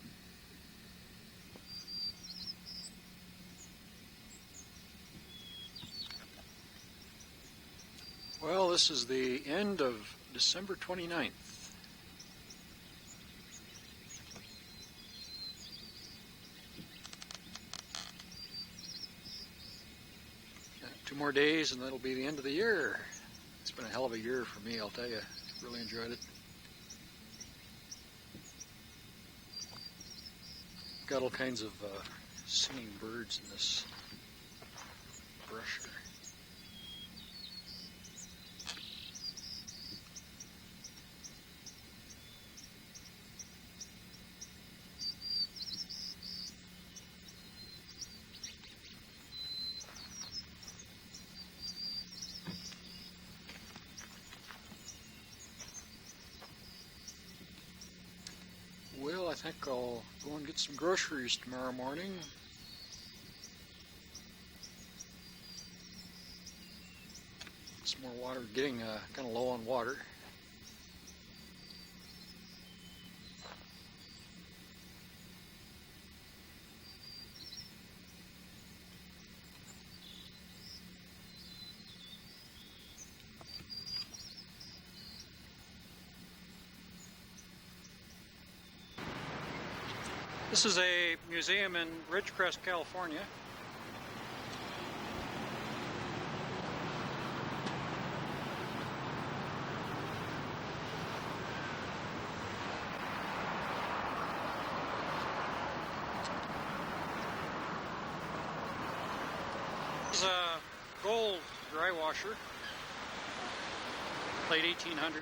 Well, this is the end of December 29th. Got 2 more days and that'll be the end of the year. It's been a hell of a year for me, I'll tell you. Really enjoyed it. Got all kinds of singing birds in this brush here. Well, I think I'll go and get some groceries tomorrow morning. Some more water, getting kind of low on water. This is a museum in Ridgecrest, California. This is a gold dry washer, late 1800s.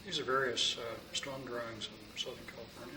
These are various storm drawings of Southern California.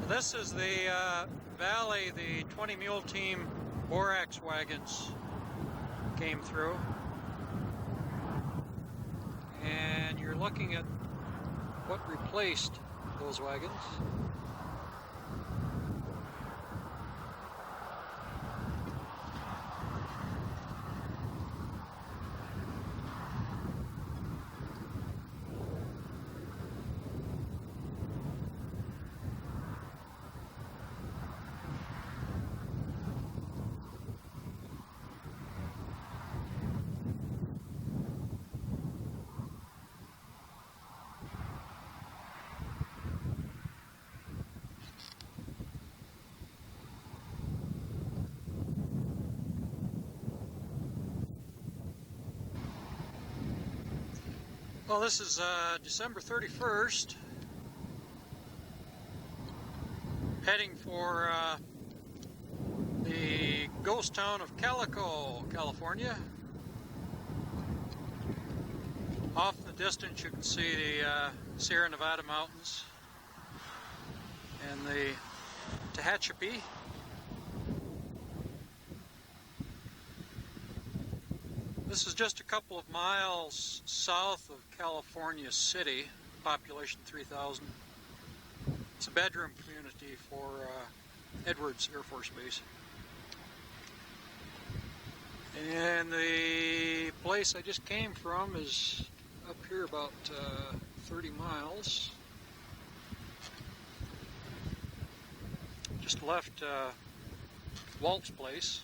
This is the valley the 20 mule team borax wagons came through. And you're looking at what replaced those wagons. Well, this is December 31st, heading for the ghost town of Calico, California. Off in the distance you can see the Sierra Nevada mountains and the Tehachapi. This is just a couple of miles south of California City, population 3,000. It's a bedroom community for Edwards Air Force Base. And the place I just came from is up here about 30 miles. Just left Walt's place.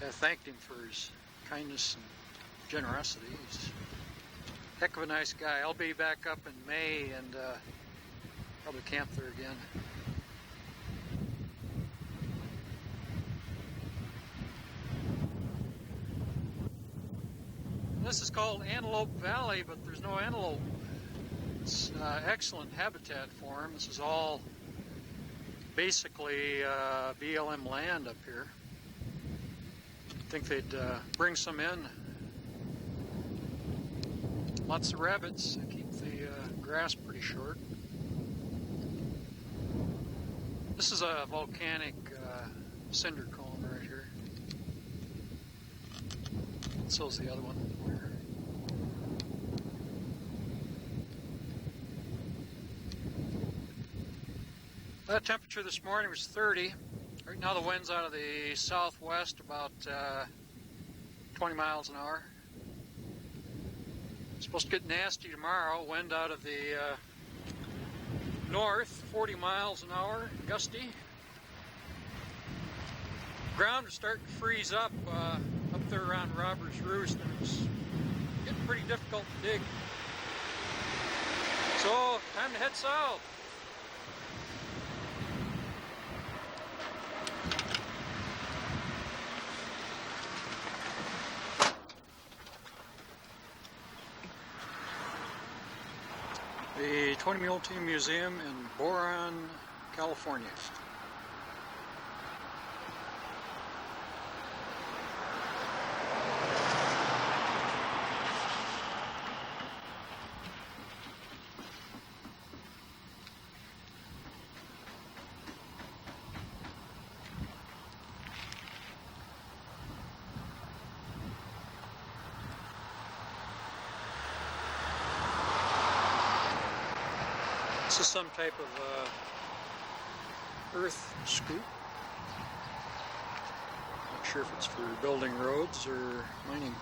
I thanked him for his kindness and generosity. He's a heck of a nice guy. I'll be back up in May and probably camp there again. This is called Antelope Valley, but there's no antelope. It's excellent habitat for them. This is all basically BLM land up here. I think they'd bring some in. Lots of rabbits. They keep the grass pretty short. This is a volcanic cinder cone right here. So's the other one. The temperature this morning was 30. Right now the wind's out of the southwest about 20 miles an hour. It's supposed to get nasty tomorrow. Wind out of the north, 40 miles an hour, gusty. Ground is starting to freeze up there around Robbers Roost, and it's getting pretty difficult to dig. So, time to head south. The 20 Mule Team Museum in Boron, California. This is some type of earth scoop. Not sure if it's for building roads or mining.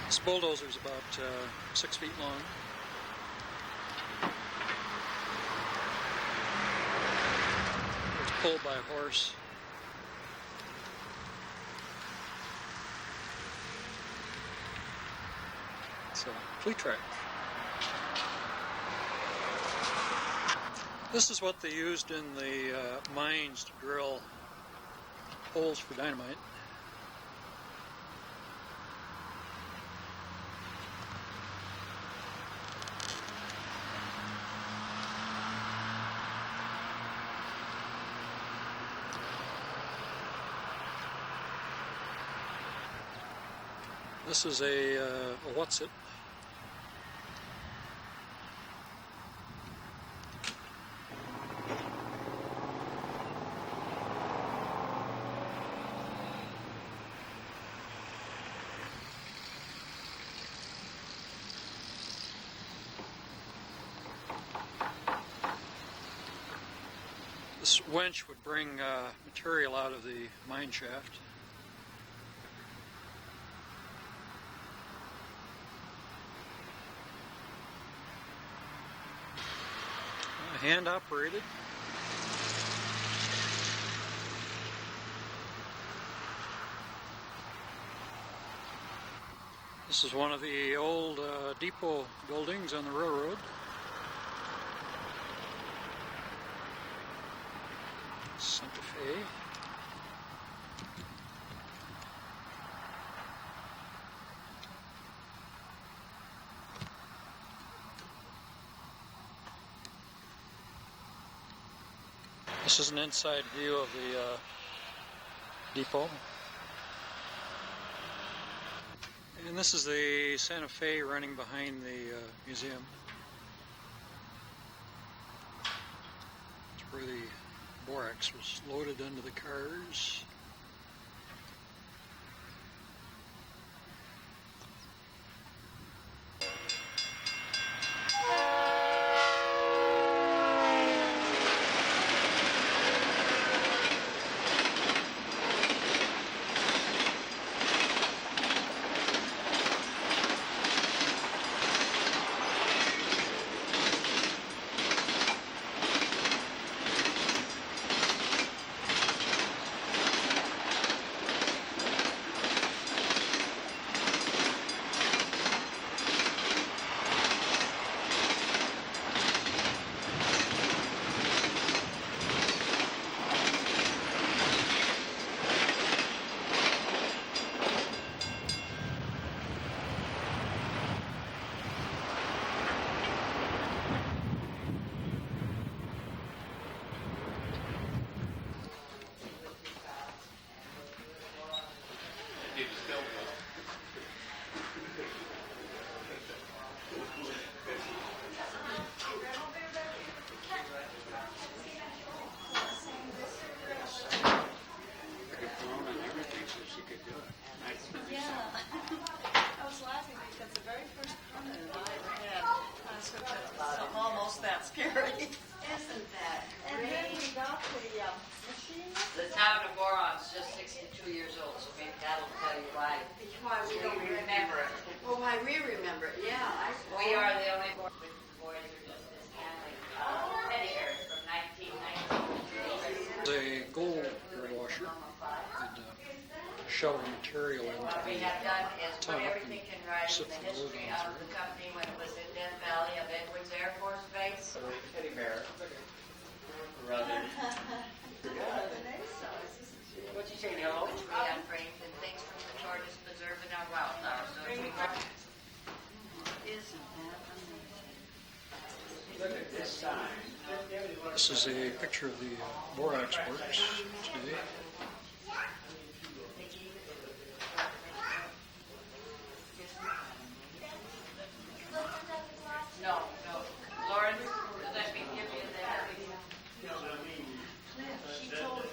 This bulldozer is about 6 feet long. It's pulled by a horse. So, fleet track. This is what they used in the mines to drill holes for dynamite. This is a what's it? This winch would bring material out of the mine shaft. Hand operated. This is one of the old depot buildings on the railroad. Santa Fe. This is an inside view of the depot. And this is the Santa Fe running behind the museum. It's where the borax was loaded into the cars. Almost that scary. Isn't that And then great? we got the machine. The town of Boron's just 62 years old, so maybe that'll tell you why. Why we don't remember it. Well, why we remember it, yeah. We are the only boys are just this handling. Teddy bears from 1919. The gold air washer would shovel material into What we the have done is top put everything in writing, sift the the gold history on of the through. company when it was in Death Valley of Edwards Air Force Base. Teddy bear. Brother. What'd you say, Kneale? We have framed and things from the tortoise preserve in our wildflowers. So if we want Isn't that amazing? Look at this sign. This is a picture of the borax works today. no. Lauren, let me give you that.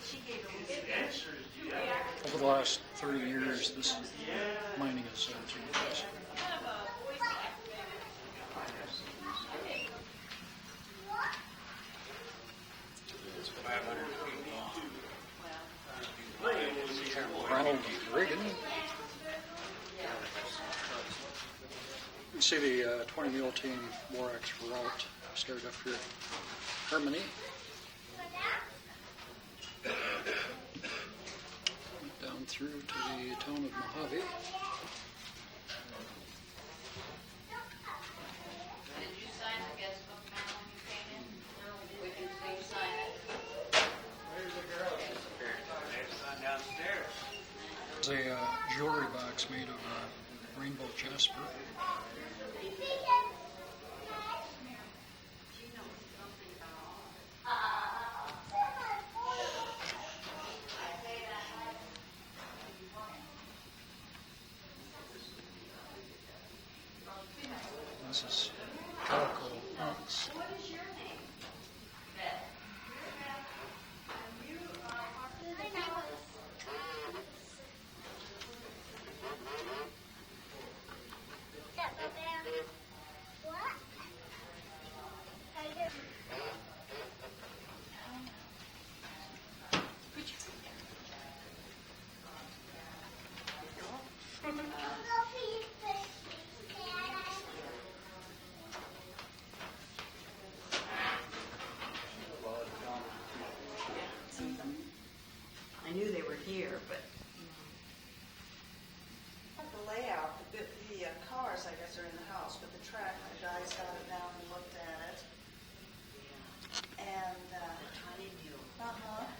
She gave him Over the last 30 years, this mining has taken place. It's 500 feet long. Ronald Reagan. You can see the 20 mule team borax route started up here at Harmony. Went down through to the town of Mojave. Did you sign the guest book now when you came in? We can please sign it. Where's the girl disappeared? There's son downstairs. There's a jewelry box made of rainbow jasper. This is calico hunts. I knew they were here, but. The layout, the cars, I guess, are in the house, but the track, the guys got it down and looked at it. And, Tiny mule.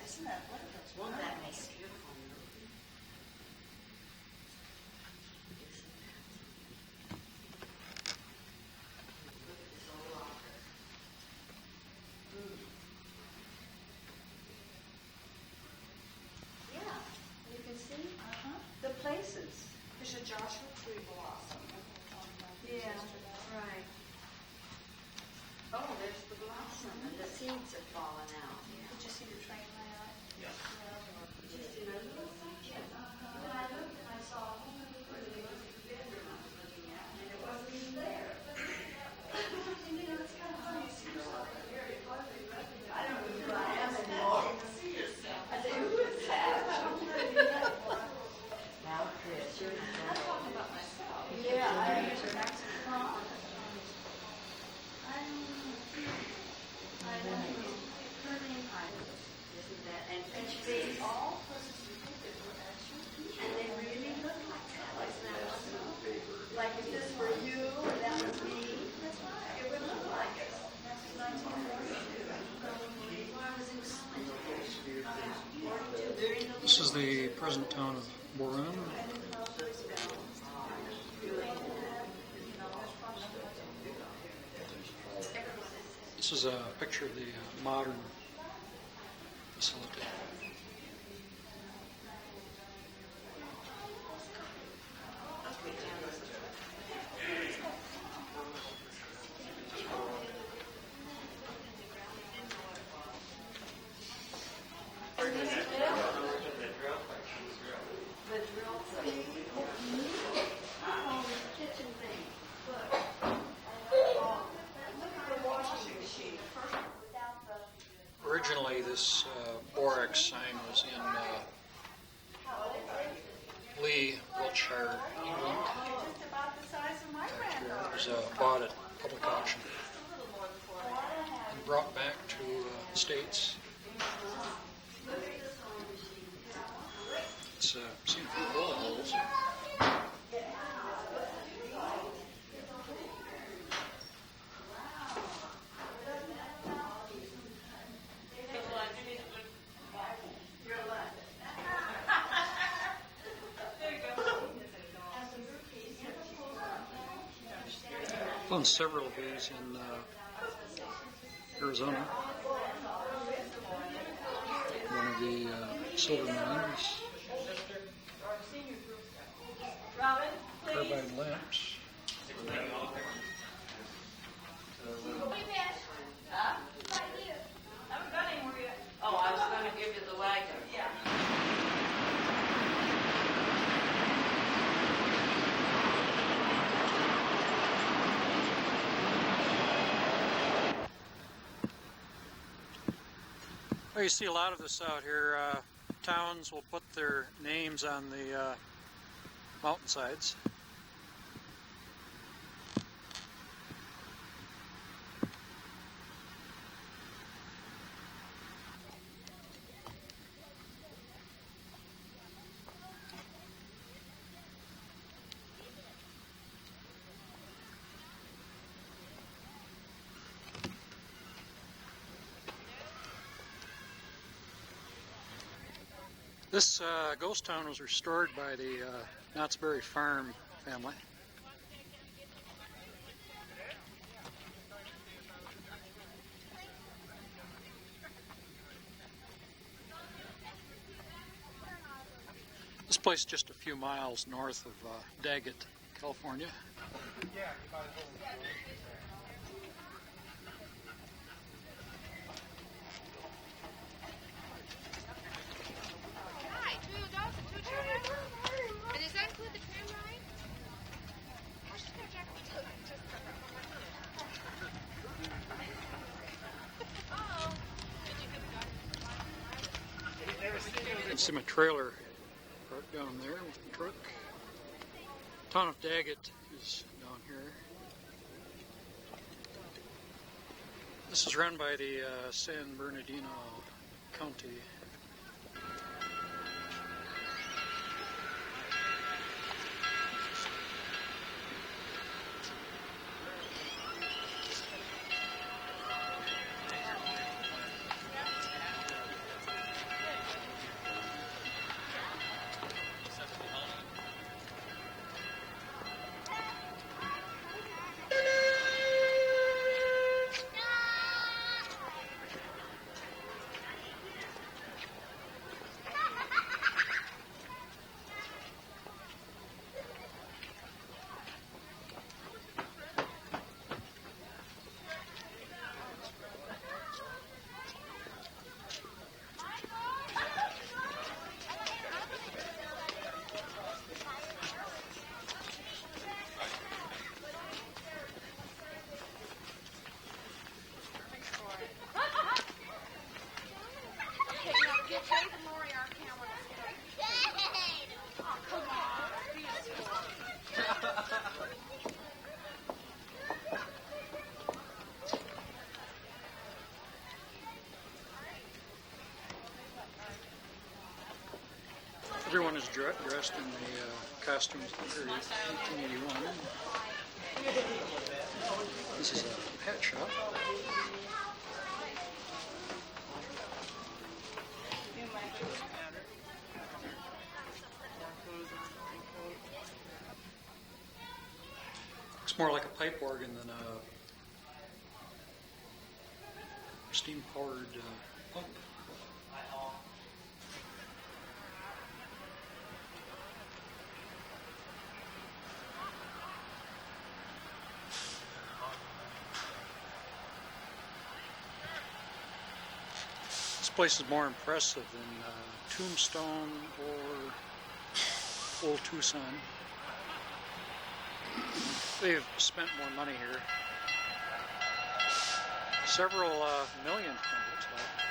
isn't that what it's Well, that makes it beautiful. Look at this old locker. Yeah, you can see the places. There's a Joshua tree blossom. Yeah, right. Oh, there's the blossom, and the seeds have fallen out. Did you see the train layout? Just in a little section. When I looked, I saw a whole other bedroom I was looking at, and it wasn't even there. And you know, it's kind of funny, it seems like a very hardly recognized. I don't know who I am anymore. I say, who is that? Now, Chris, you're not talking about myself. Yeah, I am. I know. Her name, isn't that? And they all and they really look like that. Isn't that awesome? Like if this were you or that was me, it would look like it. That's 1942. Probably. Well, I was in college. 42. During the This is the present town of Boron. This is a picture of the modern facility. the drill thing. Oh, the kitchen thing. Look. Oh, look at the washing machine. First, without the next sign was in Lee, Wiltshire, England. Just about the size of my It was granddaughter. bought at public auction A little more than 4. and brought back to the States. It's seen a few bullet holes. Found several of these in Arizona. One of the silver mines. Carbide lamps. Oh, I was gonna give you the wagon. Yeah. Well, you see a lot of this out here. Towns will put their names on the mountainsides. This ghost town was restored by the Knott's Berry Farm family. This place is just a few miles north of Daggett, California. Hi, 2 adults and 2 children. And does that include the tram ride? How's she gonna jack me to Oh. You can see my trailer parked down there with the truck. Town of Daggett is down here. This is run by the San Bernardino County. Everyone is dressed in the costumes of the period, 1881. This is a hat shop. Looks more like a pipe organ than a steam-powered pump. This place is more impressive than Tombstone or Old Tucson. They've spent more money here. Several million, it looks like.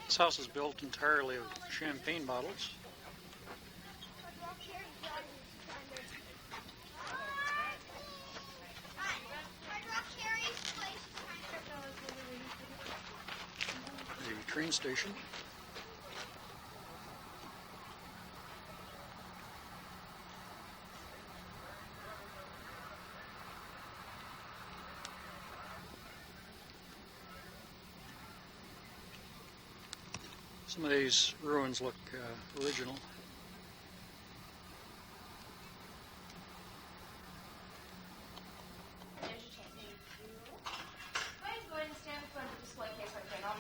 This house is built entirely of champagne bottles. The train station. Some of these ruins look original.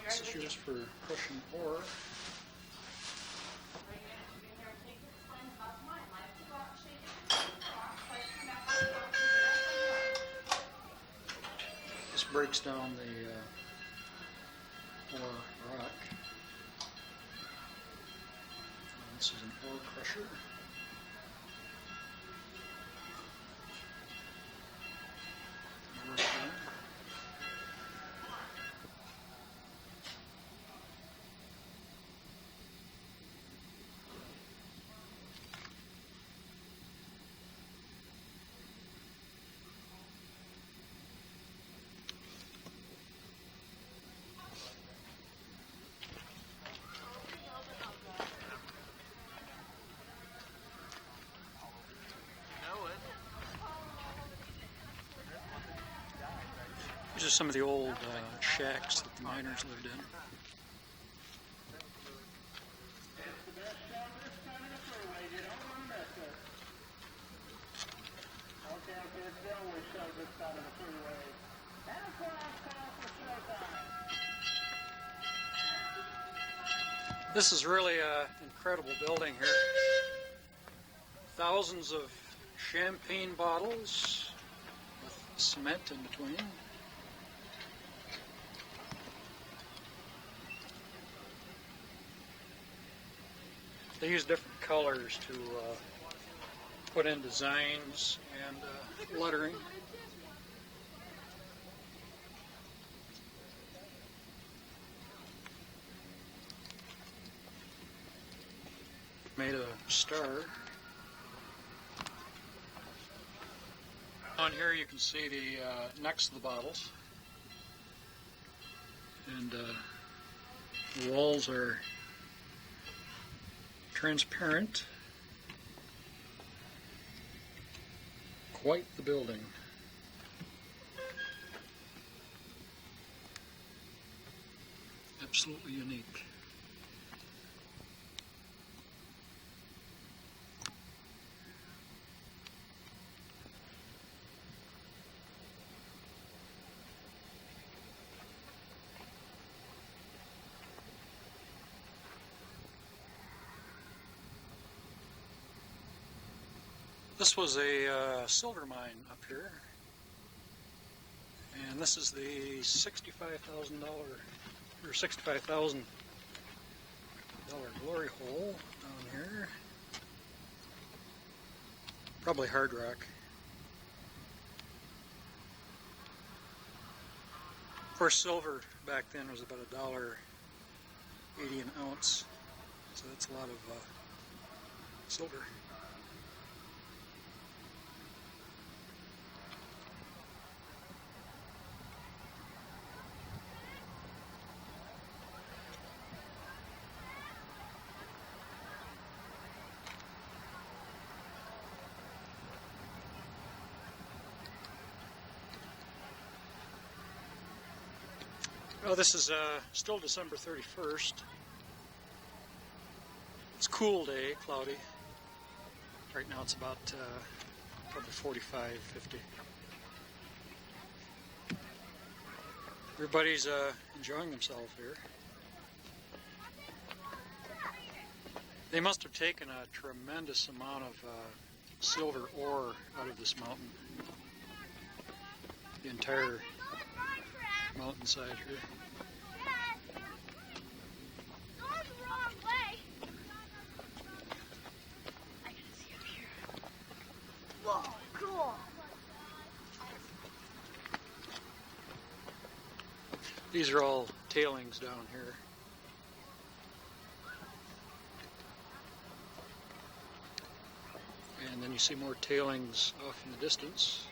This is used for crushing ore. This breaks down the ore rock. And this is an ore crusher. Ore crusher. These are some of the old shacks that the miners lived in. This is really an incredible building here. Thousands of champagne bottles with cement in between. They use different colors to put in designs and lettering. Made a star. On here you can see the necks of the bottles. And the walls are transparent. Quite the building. Absolutely unique. This was a silver mine up here, and this is the $65,000 or $65,000 glory hole down here. Probably hard rock. Of course, silver back then was about $1.80 an ounce, so that's a lot of silver. Oh, this is still December 31st. It's a cool day, cloudy. Right now it's about probably 45, 50. Everybody's enjoying themselves here. They must have taken a tremendous amount of silver ore out of this mountain. The entire mountainside here. Going the wrong way. I can see up here. Whoa, cool. These are all tailings down here. you see more tailings off in the distance.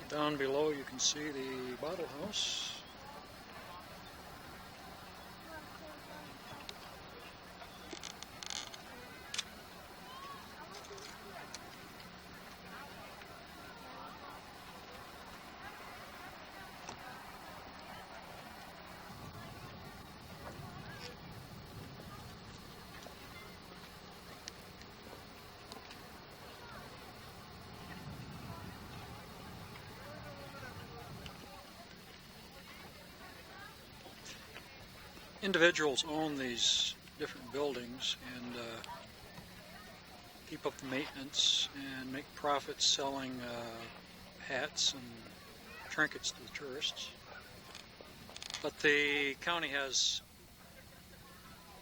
Down below you can see the bottle house. Individuals own these different buildings and keep up the maintenance and make profits selling hats and trinkets to the tourists. But the county has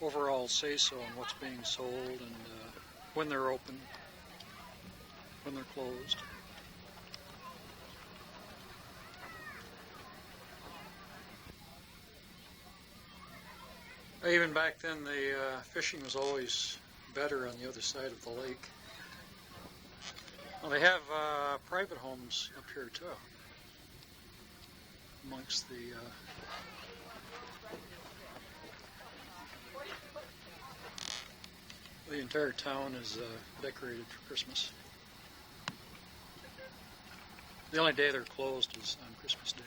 overall say-so on what's being sold and when they're open, when they're closed. Even back then, the fishing was always better on the other side of the lake. Well, they have private homes up here too, amongst the entire town is decorated for Christmas. The only day they're closed is on Christmas Day.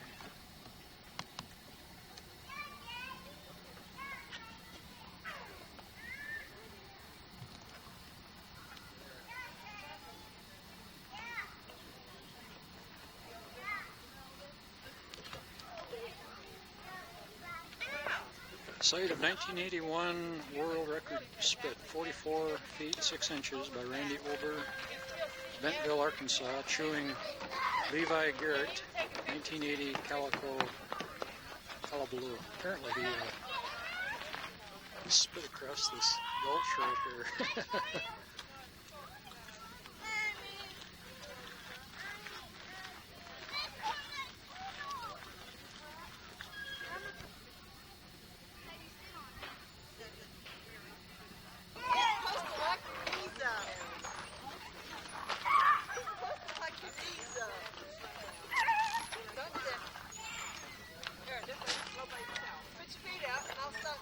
Site of 1981 world record spit, 44 feet 6 inches by Randy Ober, Bentonville, Arkansas, chewing Levi Garrett, 1980 calico calabaloo. Apparently he spit across this gulch right here. Put your feet out and I'll stop.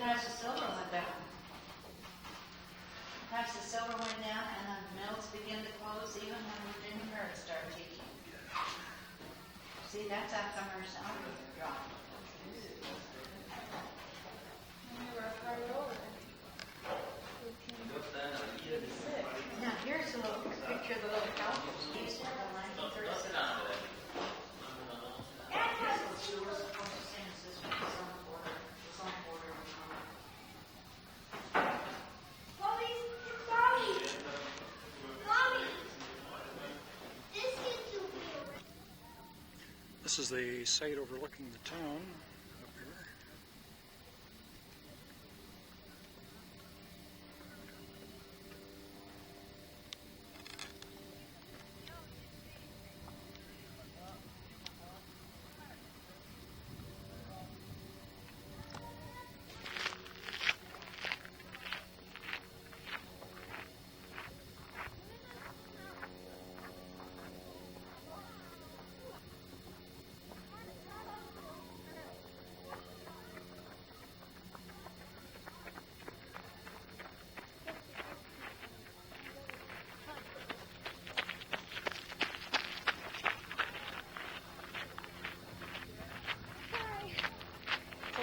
Perhaps the silver went down. Perhaps the silver went down and the mills begin to close even when we didn't hear it start ticking. See, that's after her sound dropped. Now, here's a little picture of the little house we used to have in 1936. She was supposed to sing this was on the border. It was on the border of time. Mommy, Mommy, Mommy, this is too weird. This is the site overlooking the town up here.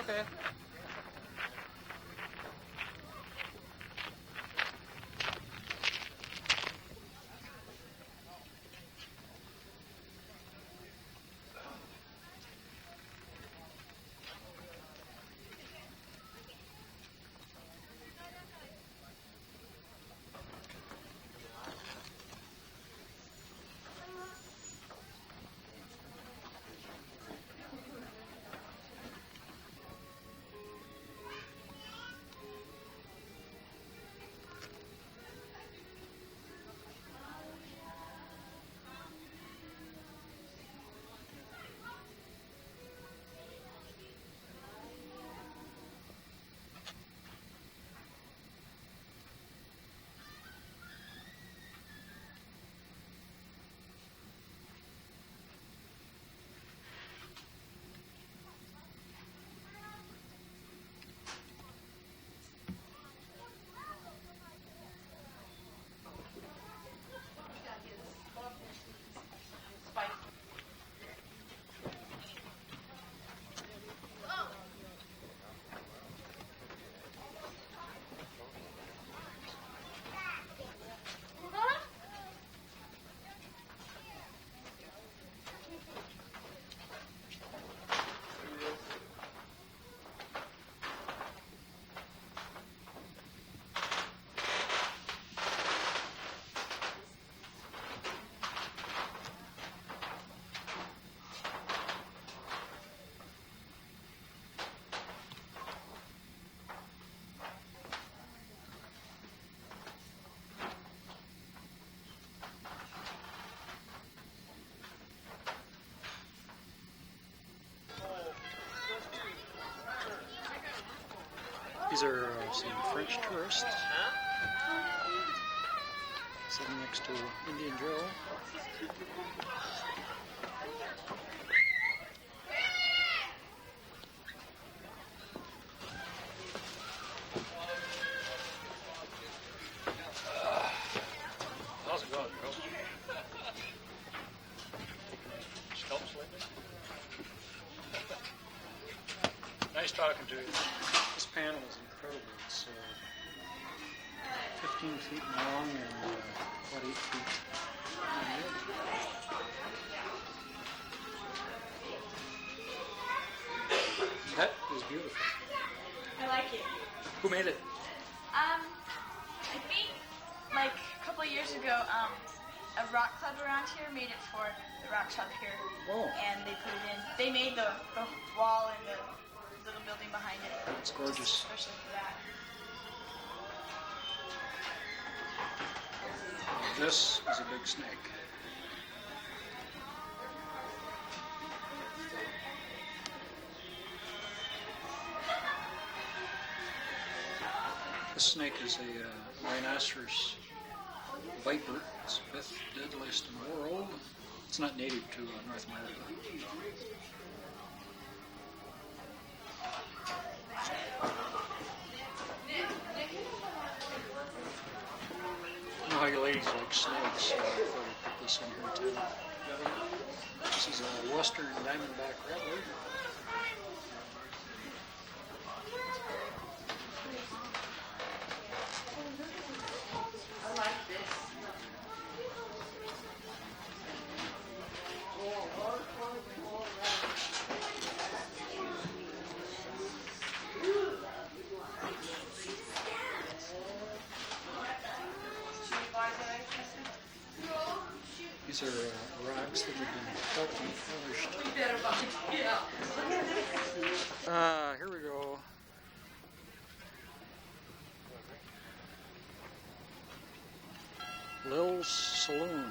Okay. These are some French tourists sitting next to Indian Joe. How's it going, Joe? Scalp slightly? Nice talking to you. This panel is incredible. It's 15 feet long and about 8 feet wide. That is beautiful. I like it. Who made it? I think like a couple of years ago, a rock club around here made it for the rock shop here. Oh. And they put it in. They made the wall and the little building behind it. It's gorgeous. Especially for that. This is a big snake. This snake is a rhinoceros viper. It's the 5th deadliest in the world. It's not native to North America. this in here too. This is a western diamondback rattler. I like this. These are rocks that have been cut and polished. Here we go. Lil's Saloon.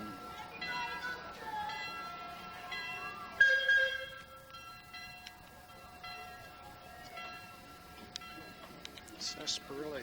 Sarsaparilla.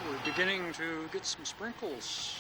We're beginning to get some sprinkles.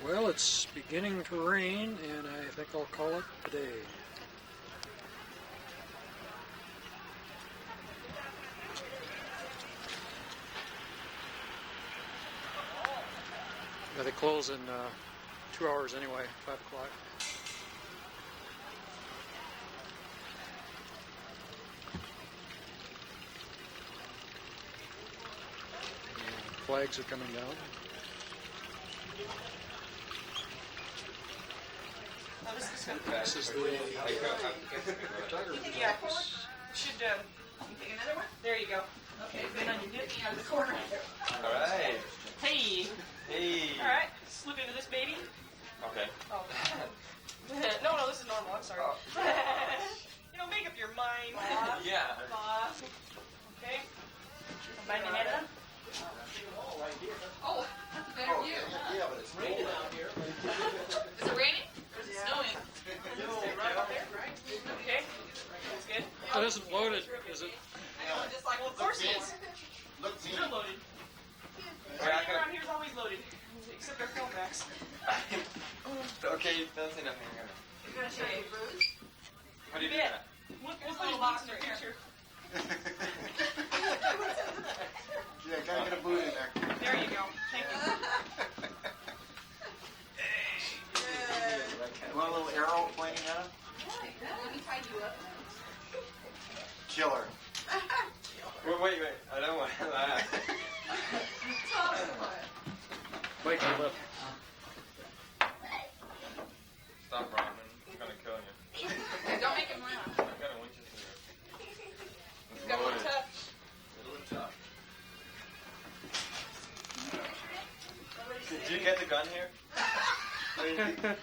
Well, it's beginning to rain, and I think I'll call it a day. Yeah, they close in 2 hours anyway, 5 o'clock. Flags are coming down. This is the photography box. Should take another one? There you go. Okay, been on your dick out of the corner. All right. Hey. Hey. All right, slip into this baby. Okay. Oh. No, this is normal. I'm sorry. Make up your mind. Yeah. Okay. Bind your head up. Oh, that's a better view. Yeah, but it's raining out here. Is it raining? Or is it snowing? Stay right up there, right? Okay. That's good. That isn't loaded, is it? Just like, well, of course it is. Look Okay, don't say nothing. You're gonna show me Bruce? How do you do that? Look, we'll put a box in the picture. Yeah, gotta get a boot in there. There you go. Thank you. You want a little arrow pointing at him? Let me tie you up. Killer. Wait. I don't want to laugh. Wait till lip. Stop, Robin. I'm gonna kill you. Don't make him laugh. I've got a Winchester here. He's got one tough. Little tough. Did you get the gun here? You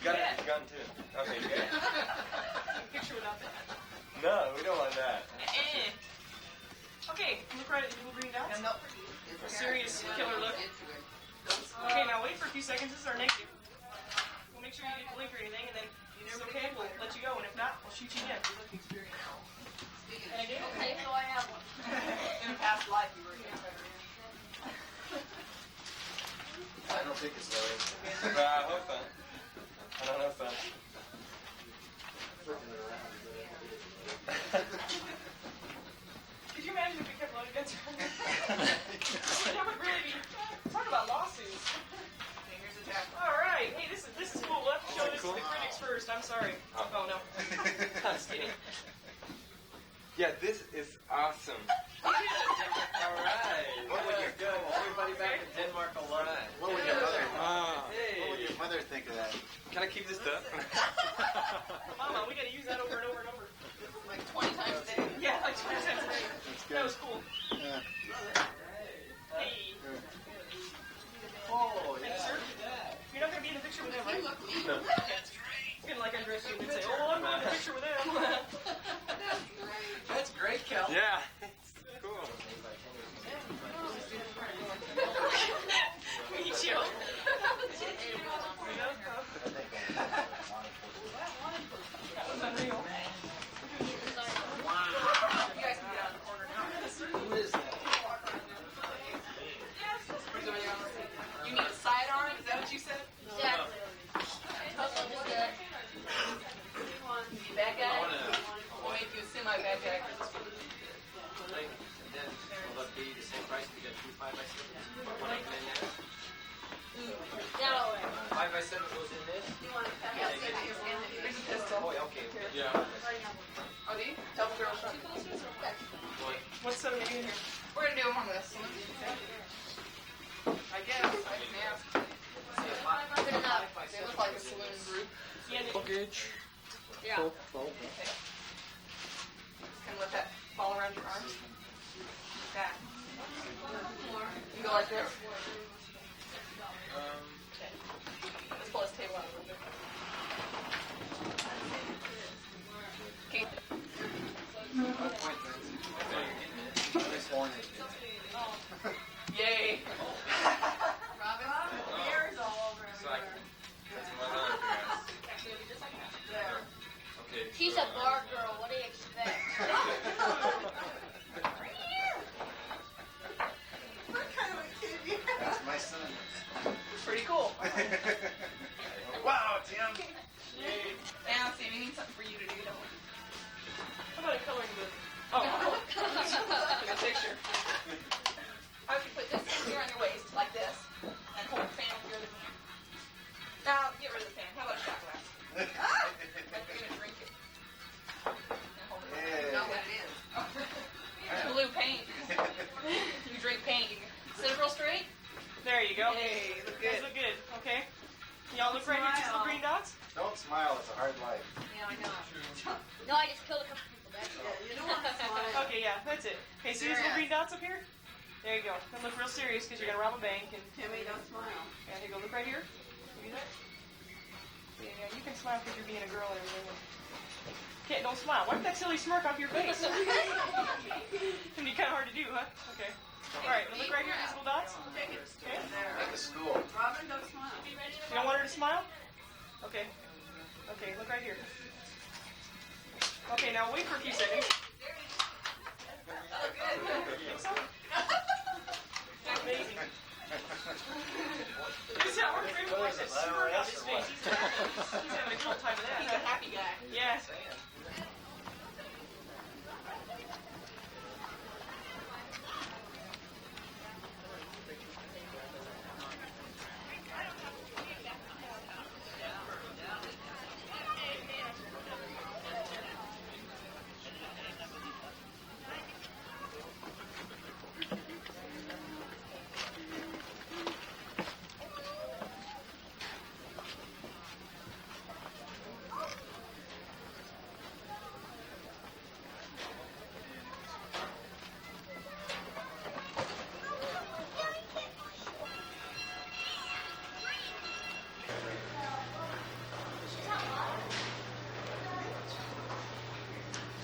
got the gun too. Okay, good. Picture without that. No, we don't want that. Okay, look right at the little green dots. Serious killer look. Okay, now wait for a few seconds. This is our negative. We'll make sure you didn't blink or anything, and then if it's okay, we'll let you go, and if not, we'll shoot you again. Okay, so I have one. In a past life, you were here. I don't think it's Larry. But I hope so. I don't know so. Could you imagine if we kept loading guns around? That would really be. Talk about lawsuits. Fingers attacked. All right. Hey, this is cool. We'll have to show this to the critics first. I'm sorry. Oh no. I'm just kidding. Yeah, this is awesome. All right. What would your, Good. Everybody back in Denmark alive. what would your mother, Hey. what would your mother think of that? Can I keep this stuff? Mama, we got to use that over and over and over. Like 20 times a day. Yeah, like 20 times a day. That's That good. was cool. Yeah. Hey. Oh, Thank you, sir. You're not going to be in the picture with him, right? No. Okay. He's going to like undress you and say, oh, I'm not in the picture with him. That's great, Kel. Yeah. It's cool. Me too. That was unreal. You guys can get out of the corner now. Who is that? You need a sidearm? Is that what you said? Exactly. Also, just that. You bad guy? We'll make you a semi-bad guy. Will that be the same price if you get two 5x7s? That all right. 5x7 goes in this? Here's a pistol. Oh, okay. Yeah. Oh, do you? Double barrel shotgun. What's so new here? We're gonna do them on this. I guess. I can ask. Good enough. They look like a saloon group. Yeah, Full gauge. Yeah. Full. Kind of let that fall around your arms. That. You go like this. Let's pull this table out a little bit. Okay. Yay. Robin, the air is all over everywhere. That's my autograph. Okay. She's a bar girl. What do you expect? What kind of a kid you have? That's my son. Pretty cool. Wow, Tim. Yay. Now, see, we need something for you to do, don't we? How about a coloring book? Oh, Take a picture. How would you put this here on your waist, like this, and hold the fan with your other hand? Now, get rid of the fan. How about a shot glass? Like you're going to drink it. And hold it. Yeah. Not what it is. Blue paint. You drink paint. Sit up real straight. there you go. Hey, look You guys good. look good. Okay. Y'all look right here to the green dots? Don't smile, it's a hard life. Yeah, I know. No, I just killed a couple people. That's it. You don't want to smile. Okay, yeah, that's it. Okay, see these little green dots up here? There you go. Then look real serious because you're going to rob a bank. And Timmy, don't smile. here you go. Look right here. You do that? Yeah, you can smile because you're being a girl and everything. Okay, don't smile. Wipe that silly smirk off your face. It can be kind of hard to do, huh? Okay. All right, now look right here, these little dots. Take it. Okay. Like a school. Robin, don't smile. You don't want her to smile? Okay. Okay, look right here. Okay, now wait for a few seconds. Think so? Amazing. He's our favorite like that smirk on his face. He's time of that. He's a happy guy. Yeah.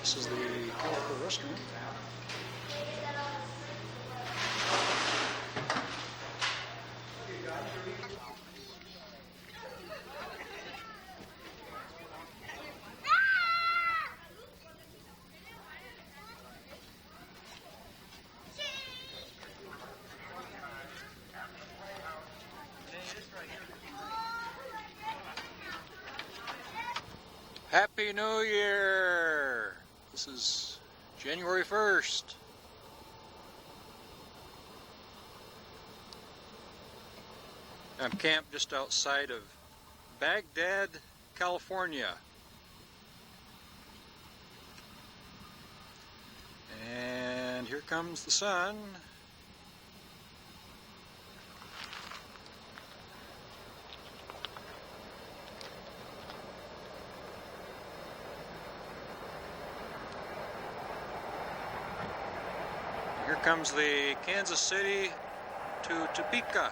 This is the colorful restaurant. Happy New Year! This is January 1st. I'm camped just outside of Baghdad, California. And here comes the sun. Here comes the Kansas City to Topeka.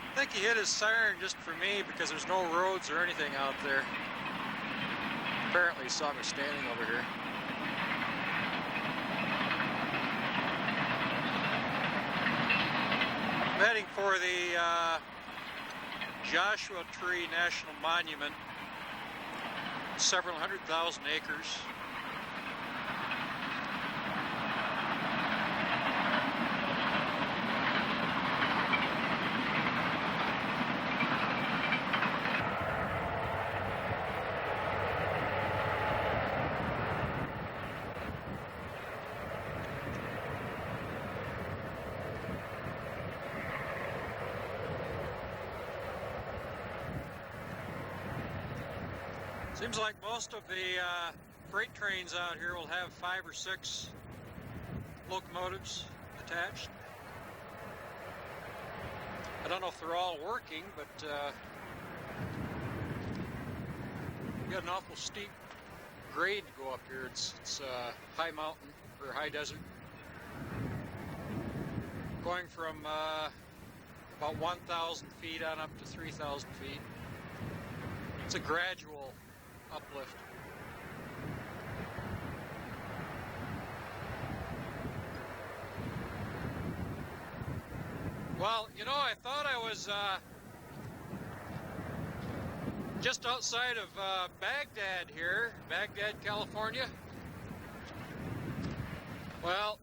I think he hit his siren just for me because there's no roads or anything out there. Apparently he saw me standing over here. I'm heading for the Joshua Tree National Monument, several 100,000 acres. Seems like most of the freight trains out here will have 5 or 6 locomotives attached. I don't know if they're all working, but we got an awful steep grade to go up here. It's high mountain or high desert, going from about 1,000 feet on up to 3,000 feet. It's a gradual uplift. Well, you know, I thought I was just outside of Baghdad here, Baghdad, California. Well,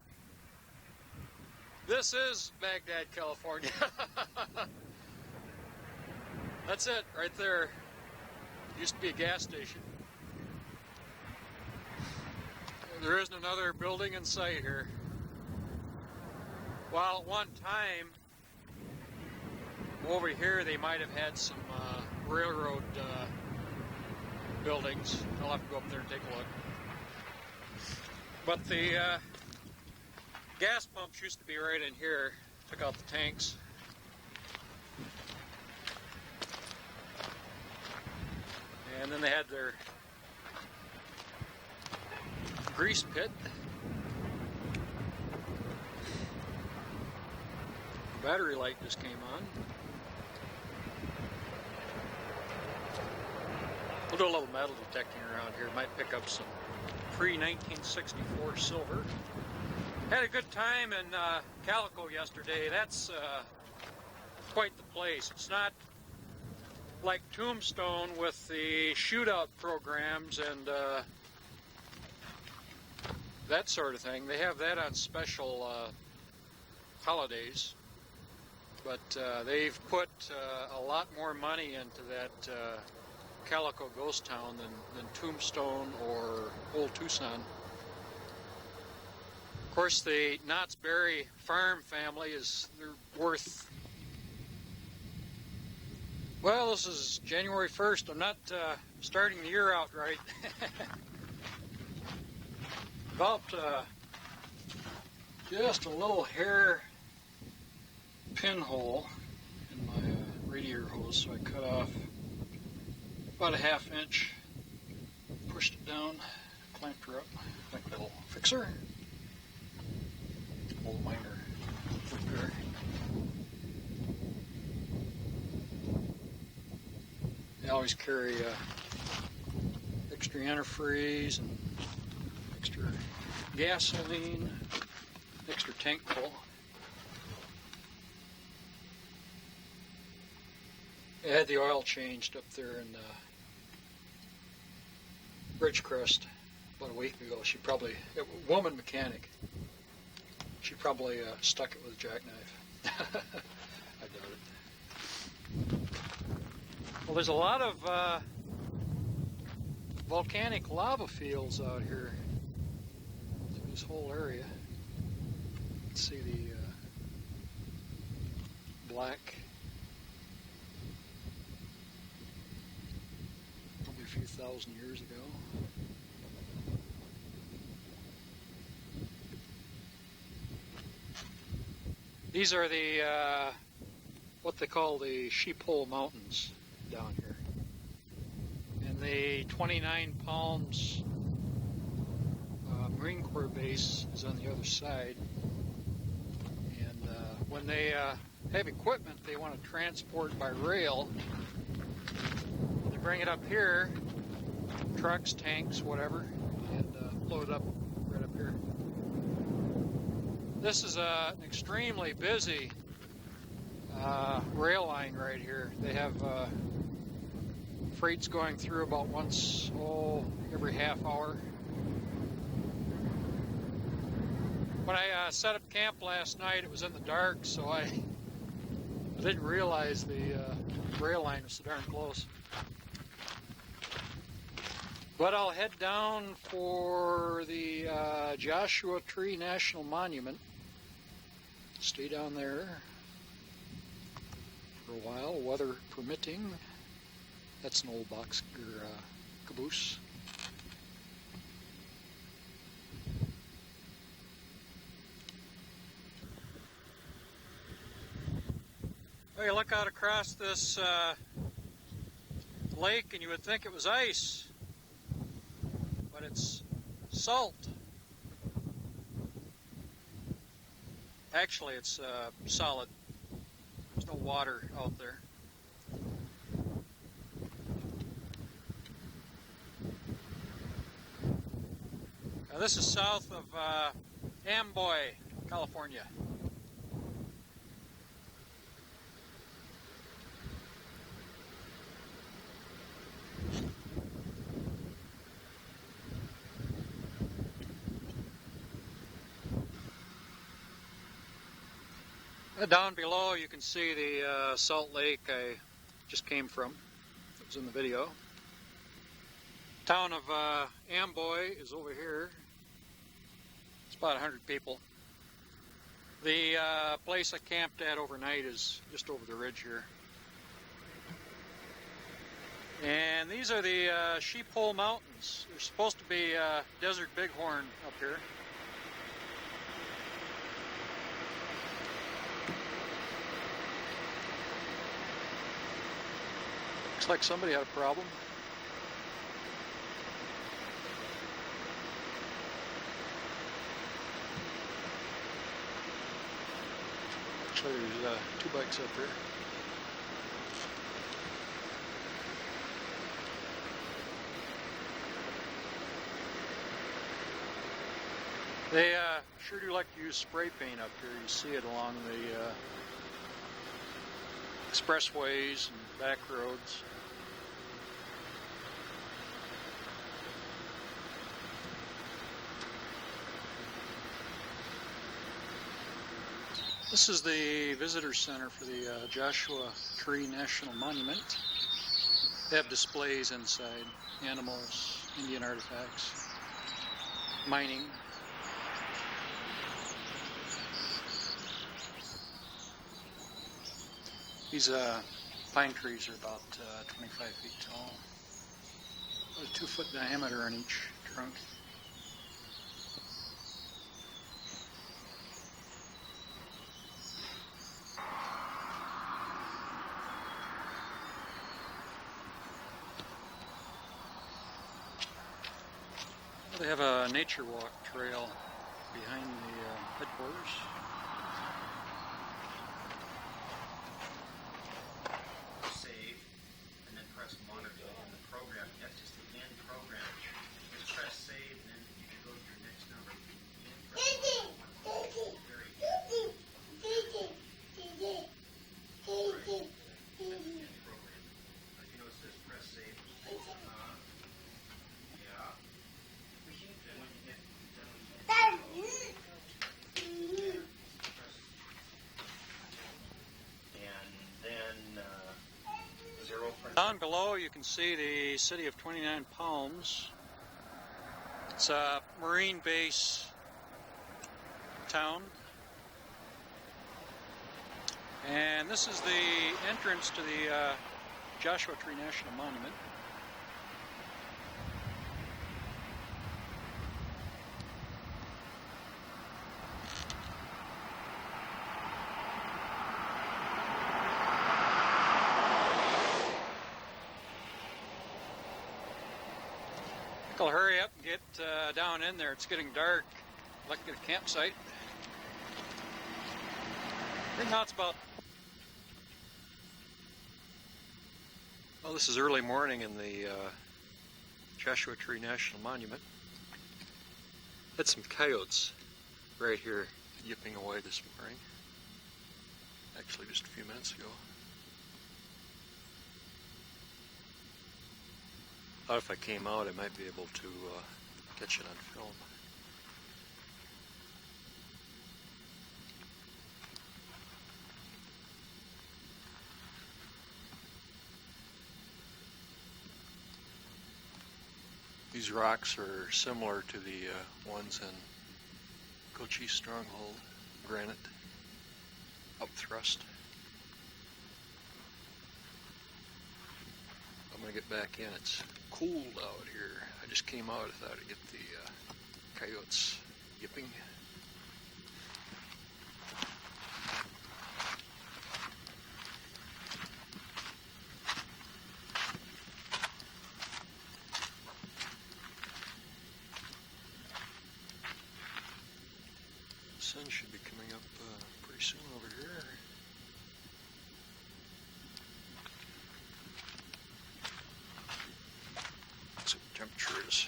this is Baghdad, California. That's it, right there. Used to be a gas station. There isn't another building in sight here. While at one time, over here they might have had some railroad buildings. I'll have to go up there and take a look. But the gas pumps used to be right in here. Took out the tanks. And And then they had their grease pit. The battery light just came on. We'll do a little metal detecting around here. Might pick up some pre-1964 silver. Had a good time in Calico yesterday. That's quite the place. It's not like Tombstone with the shootout programs and that sort of thing. They have that on special holidays. But they've put a lot more money into that Calico ghost town than Tombstone or Old Tucson. Of course, the Knott's Berry farm family they're worth, well, this is January 1st. I'm not starting the year out right. About just a little hair pinhole in my radiator hose, so I cut off about a ½ inch, pushed it down, clamped her up like a little fixer. Old minor repair. They always carry extra antifreeze and extra gasoline, extra tank full. I had the oil changed up there in Ridgecrest about a week ago. Woman mechanic. She probably stuck it with a jackknife. I doubt it. Well, there's a lot of volcanic lava fields out here through this whole area. You can see the black, probably a few thousand years ago. These are the what they call the Sheephole Mountains down here. And the 29 Palms Marine Corps base is on the other side. And when they have equipment they want to transport by rail, they bring it up here, trucks, tanks, whatever, and load it up right up here. This is an extremely busy rail line right here. They have freight's going through about once every half hour. When I set up camp last night, it was in the dark, so I didn't realize the rail line was so darn close. But I'll head down for the Joshua Tree National Monument. Stay down there for a while, weather permitting. That's an old box or caboose. Well, you look out across this lake and you would think it was ice, but it's salt. Actually, it's solid. There's no water out there. Now, this is south of Amboy, California. Down below you can see the salt lake I just came from. It was in the video. Town of Amboy is over here. It's about 100 people. The place I camped at overnight is just over the ridge here. And these are the Sheephole Mountains. There's supposed to be desert bighorn up here. Looks like somebody had a problem. Actually, there's 2 bikes up here. They sure do like to use spray paint up here. You see it along the expressways and back roads. This is the visitor center for the Joshua Tree National Monument. They have displays inside, animals, Indian artifacts, mining. These pine trees are about 25 feet tall, about a 2-foot diameter on each trunk. They have a nature walk trail behind the headquarters. Save, and then press monitor in the program. That's just the end program. Just press save, and then you can go to your next number. You know, it says press save. Yeah. Then when you get Down below you can see the city of 29 Palms. It's a Marine base town. And this is the entrance to the Joshua Tree National Monument. I'll hurry up and get down in there. It's getting dark. I'd like to get a campsite. Right now it's about... Well, this is early morning in the Joshua Tree National Monument. Had some coyotes right here yipping away this morning. Actually, just a few minutes ago. Thought if I came out, I might be able to catch it on film. These rocks are similar to the ones in Cochise Stronghold, granite, upthrust. I'm going to get back in. It's cold out here. I just came out. I thought I'd get the coyotes yipping. The sun should be coming up pretty soon over here. That's what the temperature is.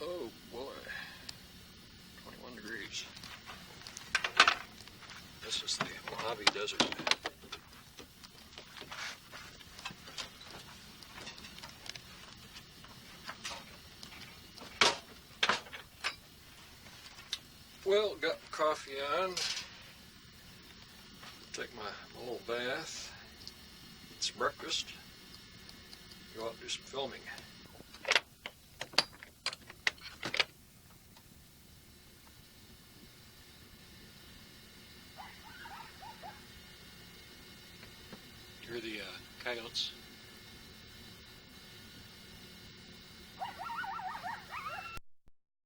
Oh boy, 21 degrees. This is the Mojave Desert. Well, got coffee on. Take my little bath. Eat some breakfast. Go out and do some filming. Hear the coyotes.